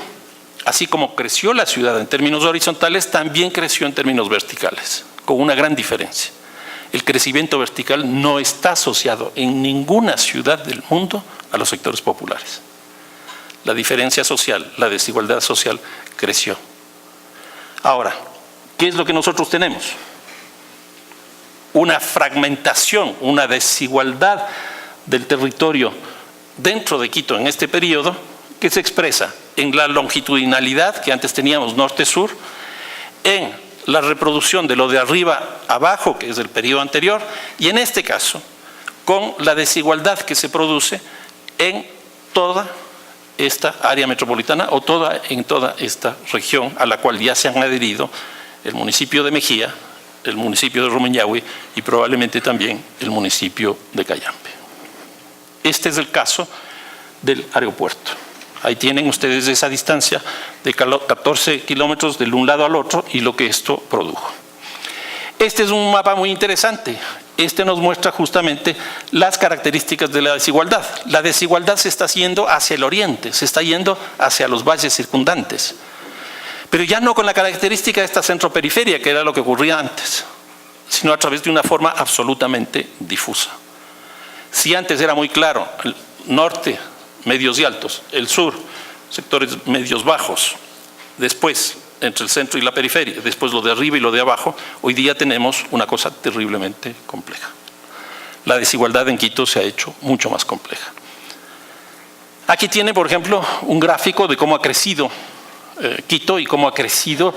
Así como creció la ciudad en términos horizontales, también creció en términos verticales, con una gran diferencia. El crecimiento vertical no está asociado en ninguna ciudad del mundo a los sectores populares. La diferencia social, la desigualdad social creció. Ahora, ¿qué es lo que nosotros tenemos? Una fragmentación, una desigualdad del territorio dentro de Quito en este periodo que se expresa en la longitudinalidad que antes teníamos norte-sur, en la reproducción de lo de arriba abajo, que es el periodo anterior, y en este caso, con la desigualdad que se produce en toda esta área metropolitana o en toda esta región a la cual ya se han adherido el municipio de Mejía, el municipio de Rumiñahui y probablemente también el municipio de Cayambe. Este es el caso del aeropuerto. Ahí tienen ustedes esa distancia de 14 kilómetros del un lado al otro y lo que esto produjo. Este es un mapa muy interesante. Este nos muestra justamente las características de la desigualdad. La desigualdad se está yendo hacia el oriente, se está yendo hacia los valles circundantes. Pero ya no con la característica de esta centroperiferia, que era lo que ocurría antes, sino a través de una forma absolutamente difusa. Si antes era muy claro, el norte, medios y altos, el sur, sectores medios bajos, después entre el centro y la periferia, después lo de arriba y lo de abajo, hoy día tenemos una cosa terriblemente compleja. La desigualdad en Quito se ha hecho mucho más compleja. Aquí tiene, por ejemplo, un gráfico de cómo ha crecido Quito y cómo ha crecido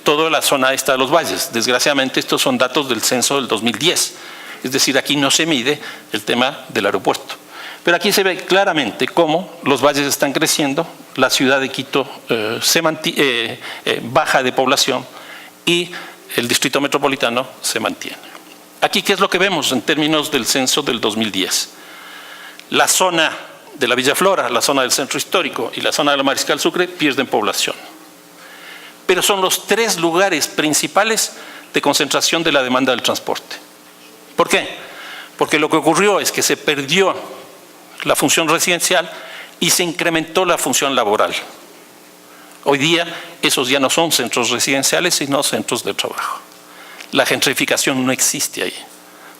toda la zona esta de los valles. Desgraciadamente estos son datos del censo del 2010, es decir, aquí no se mide el tema del aeropuerto. Pero aquí se ve claramente cómo los valles están creciendo, la ciudad de Quito baja de población y el distrito metropolitano se mantiene. Aquí, ¿qué es lo que vemos en términos del censo del 2010? La zona de la Villa Flora, la zona del centro histórico y la zona de la Mariscal Sucre pierden población. Pero son los 3 lugares principales de concentración de la demanda del transporte. ¿Por qué? Porque lo que ocurrió es que se perdió la función residencial y se incrementó la función laboral. Hoy día esos ya no son centros residenciales, sino centros de trabajo. La gentrificación no existe ahí,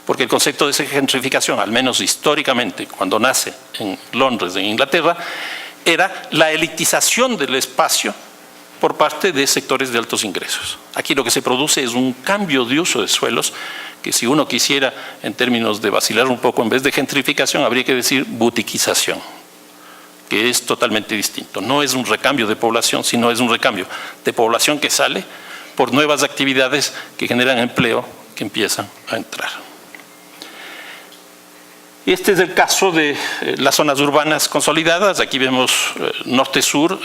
porque el concepto de gentrificación, al menos históricamente, cuando nace en Londres, en Inglaterra, era la elitización del espacio por parte de sectores de altos ingresos. Aquí lo que se produce es un cambio de uso de suelos, que si uno quisiera, en términos de vacilar un poco, en vez de gentrificación, habría que decir butiquización, que es totalmente distinto. No es un recambio de población, sino es un recambio de población que sale por nuevas actividades que generan empleo, que empiezan a entrar. Este es el caso de las zonas urbanas consolidadas. Aquí vemos norte-sur,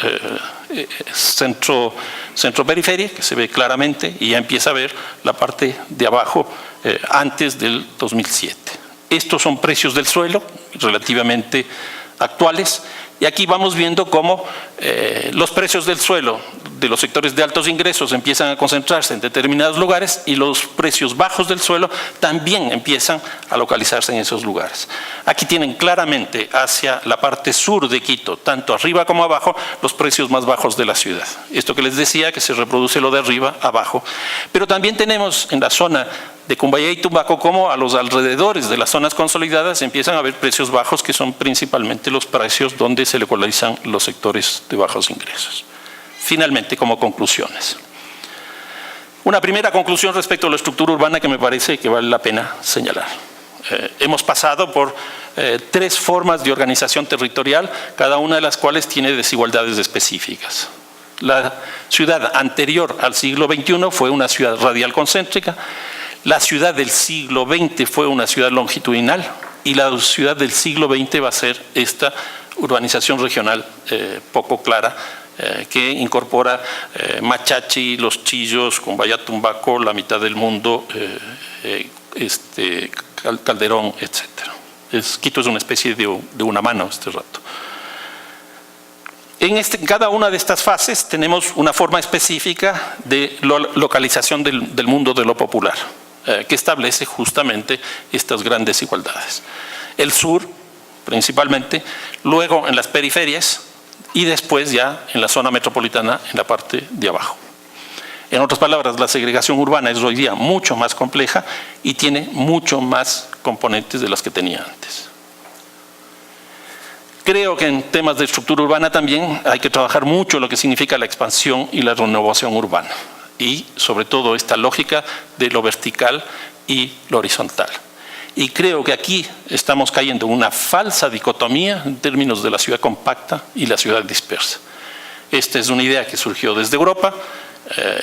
centro-periferia, que se ve claramente, y ya empieza a ver la parte de abajo antes del 2007. Estos son precios del suelo relativamente actuales, y aquí vamos viendo cómo los precios del suelo de los sectores de altos ingresos empiezan a concentrarse en determinados lugares y los precios bajos del suelo también empiezan a localizarse en esos lugares. Aquí tienen claramente hacia la parte sur de Quito, tanto arriba como abajo, los precios más bajos de la ciudad. Esto que les decía, que se reproduce lo de arriba, abajo. Pero también tenemos en la zona de Cumbayá y Tumbaco como a los alrededores de las zonas consolidadas empiezan a haber precios bajos, que son principalmente los precios donde se localizan los sectores de bajos ingresos. Finalmente, como conclusiones. Una primera conclusión respecto a la estructura urbana que me parece que vale la pena señalar. Hemos pasado por 3 formas de organización territorial, cada una de las cuales tiene desigualdades específicas. La ciudad anterior al siglo XXI fue una ciudad radial concéntrica, la ciudad del siglo XX fue una ciudad longitudinal y la ciudad del siglo XX va a ser esta urbanización regional poco clara, que incorpora Machachi, Los Chillos, Cumbayá, Tumbaco, la mitad del mundo, Calderón, etc. Quito es una especie de una mano este rato. En cada una de estas fases tenemos una forma específica de localización del mundo de lo popular, que establece justamente estas grandes desigualdades. El sur, principalmente, luego en las periferias y después ya en la zona metropolitana en la parte de abajo. En otras palabras, la segregación urbana es hoy día mucho más compleja y tiene mucho más componentes de las que tenía antes. Creo que en temas de estructura urbana también hay que trabajar mucho lo que significa la expansión y la renovación urbana, y sobre todo esta lógica de lo vertical y lo horizontal. Y creo que aquí estamos cayendo en una falsa dicotomía en términos de la ciudad compacta y la ciudad dispersa. Esta es una idea que surgió desde Europa,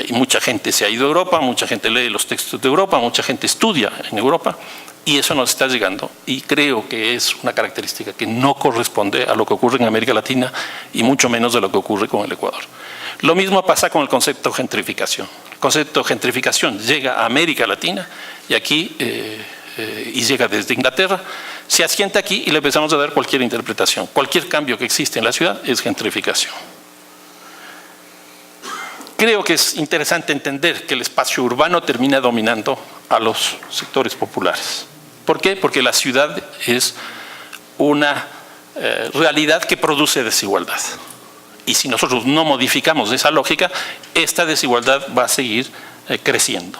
y mucha gente se ha ido a Europa, mucha gente lee los textos de Europa, mucha gente estudia en Europa, y eso nos está llegando, y creo que es una característica que no corresponde a lo que ocurre en América Latina y mucho menos de lo que ocurre con el Ecuador. Lo mismo pasa con el concepto de gentrificación. El concepto de gentrificación llega a América Latina y aquí, y llega desde Inglaterra, se asienta aquí y le empezamos a dar cualquier interpretación. Cualquier cambio que existe en la ciudad es gentrificación. Creo que es interesante entender que el espacio urbano termina dominando a los sectores populares. ¿Por qué? Porque la ciudad es una realidad que produce desigualdad. Y si nosotros no modificamos esa lógica, esta desigualdad va a seguir creciendo.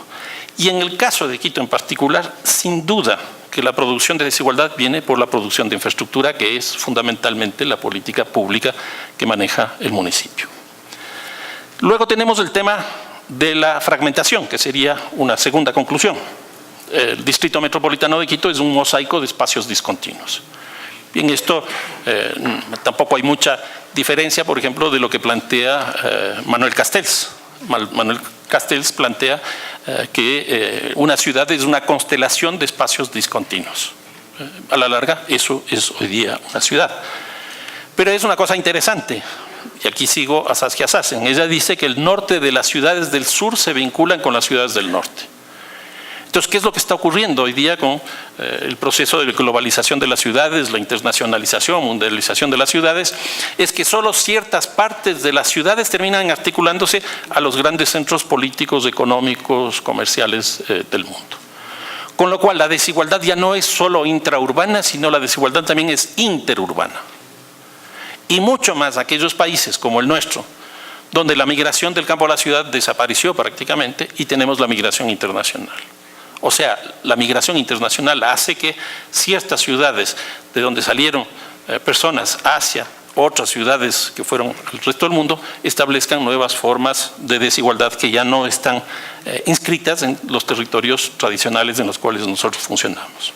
Y en el caso de Quito en particular, sin duda que la producción de desigualdad viene por la producción de infraestructura, que es fundamentalmente la política pública que maneja el municipio. Luego tenemos el tema de la fragmentación, que sería una segunda conclusión. El Distrito Metropolitano de Quito es un mosaico de espacios discontinuos. Y en esto tampoco hay mucha diferencia, por ejemplo, de lo que plantea Manuel Castells. Manuel Castells plantea que una ciudad es una constelación de espacios discontinuos. A la larga, eso es hoy día una ciudad. Pero es una cosa interesante, y aquí sigo a Saskia Sassen. Ella dice que el norte de las ciudades del sur se vinculan con las ciudades del norte. Entonces, ¿qué es lo que está ocurriendo hoy día con el proceso de globalización de las ciudades, la internacionalización, mundialización de las ciudades? Es que solo ciertas partes de las ciudades terminan articulándose a los grandes centros políticos, económicos, comerciales del mundo. Con lo cual, la desigualdad ya no es solo intraurbana, sino la desigualdad también es interurbana. Y mucho más aquellos países como el nuestro, donde la migración del campo a la ciudad desapareció prácticamente y tenemos la migración internacional. O sea, la migración internacional hace que ciertas ciudades de donde salieron personas hacia otras ciudades que fueron al resto del mundo establezcan nuevas formas de desigualdad que ya no están inscritas en los territorios tradicionales en los cuales nosotros funcionamos.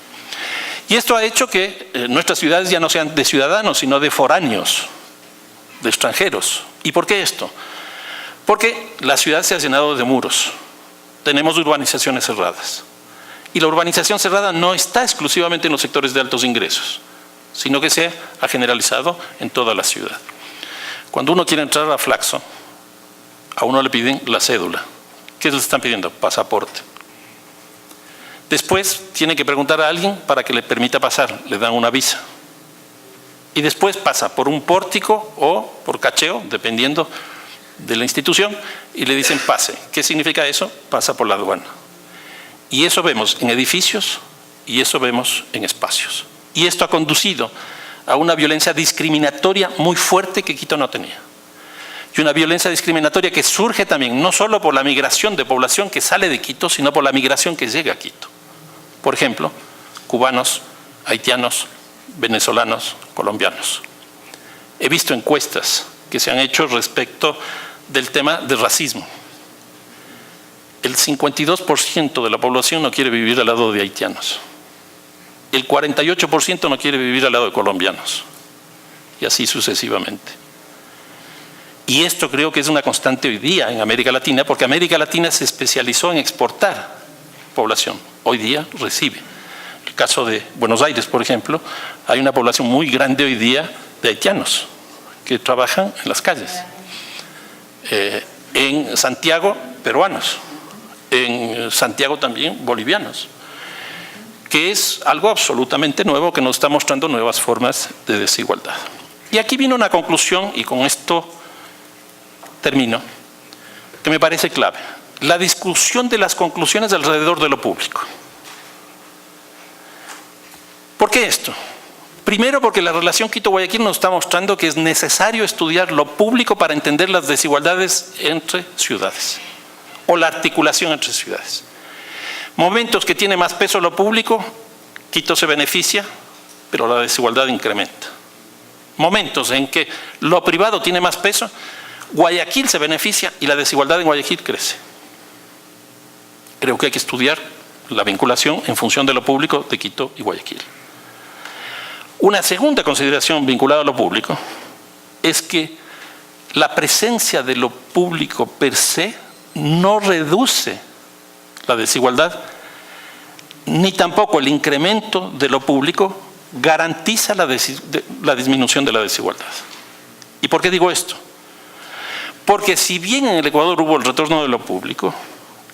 Y esto ha hecho que nuestras ciudades ya no sean de ciudadanos, sino de foráneos, de extranjeros. ¿Y por qué esto? Porque la ciudad se ha llenado de muros. Tenemos urbanizaciones cerradas. Y la urbanización cerrada no está exclusivamente en los sectores de altos ingresos, sino que se ha generalizado en toda la ciudad. Cuando uno quiere entrar a Flaxo, a uno le piden la cédula. ¿Qué le están pidiendo? Pasaporte. Después tiene que preguntar a alguien para que le permita pasar, le dan una visa. Y después pasa por un pórtico o por cacheo, dependiendo de la institución, y le dicen pase. ¿Qué significa eso? Pasa por la aduana. Y eso vemos en edificios y eso vemos en espacios. Y esto ha conducido a una violencia discriminatoria muy fuerte que Quito no tenía. Y una violencia discriminatoria que surge también no solo por la migración de población que sale de Quito, sino por la migración que llega a Quito. Por ejemplo, cubanos, haitianos, venezolanos, colombianos. He visto encuestas que se han hecho respecto del tema del racismo. El 52% de la población no quiere vivir al lado de haitianos. El 48% no quiere vivir al lado de colombianos. Y así sucesivamente. Y esto creo que es una constante hoy día en América Latina, porque América Latina se especializó en exportar población. Hoy día recibe. El caso de Buenos Aires, por ejemplo, hay una población muy grande hoy día de haitianos que trabajan en las calles. En Santiago, peruanos. En Santiago también, bolivianos. Que es algo absolutamente nuevo que nos está mostrando nuevas formas de desigualdad. Y aquí viene una conclusión, y con esto termino, que me parece clave. La discusión de las conclusiones alrededor de lo público. ¿Por qué esto? Primero, porque la relación Quito-Guayaquil nos está mostrando que es necesario estudiar lo público para entender las desigualdades entre ciudades o la articulación entre ciudades. Momentos que tiene más peso lo público, Quito se beneficia, pero la desigualdad incrementa. Momentos en que lo privado tiene más peso, Guayaquil se beneficia y la desigualdad en Guayaquil crece. Creo que hay que estudiar la vinculación en función de lo público de Quito y Guayaquil. Una segunda consideración vinculada a lo público es que la presencia de lo público per se no reduce la desigualdad, ni tampoco el incremento de lo público garantiza la disminución de la desigualdad. ¿Y por qué digo esto? Porque si bien en el Ecuador hubo el retorno de lo público,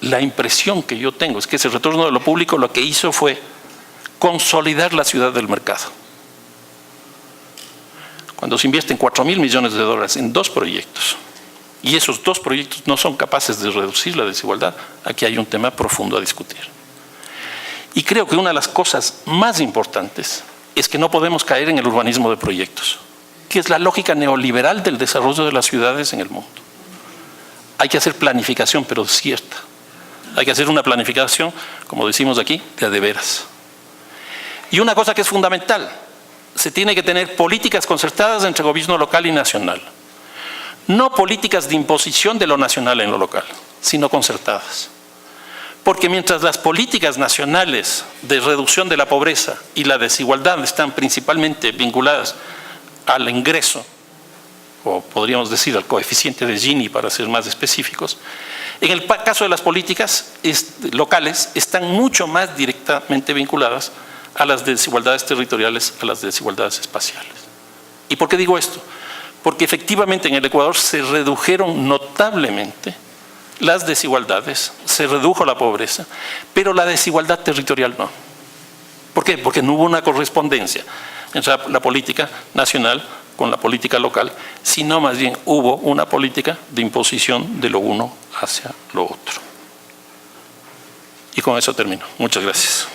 la impresión que yo tengo es que ese retorno de lo público lo que hizo fue consolidar la ciudad del mercado. Cuando se invierten 4.000 millones de dólares en 2 proyectos, y esos 2 proyectos no son capaces de reducir la desigualdad, aquí hay un tema profundo a discutir. Y creo que una de las cosas más importantes es que no podemos caer en el urbanismo de proyectos, que es la lógica neoliberal del desarrollo de las ciudades en el mundo. Hay que hacer planificación, pero cierta. Hay que hacer una planificación, como decimos aquí, de veras. Y una cosa que es fundamental, se tiene que tener políticas concertadas entre gobierno local y nacional. No políticas de imposición de lo nacional en lo local, sino concertadas. Porque mientras las políticas nacionales de reducción de la pobreza y la desigualdad están principalmente vinculadas al ingreso, o podríamos decir al coeficiente de Gini para ser más específicos, en el caso de las políticas locales están mucho más directamente vinculadas a las desigualdades territoriales, a las desigualdades espaciales. ¿Y por qué digo esto? Porque efectivamente en el Ecuador se redujeron notablemente las desigualdades, se redujo la pobreza, pero la desigualdad territorial no. ¿Por qué? Porque no hubo una correspondencia entre la política nacional con la política local, sino más bien hubo una política de imposición de lo uno hacia lo otro. Y con eso termino. Muchas gracias.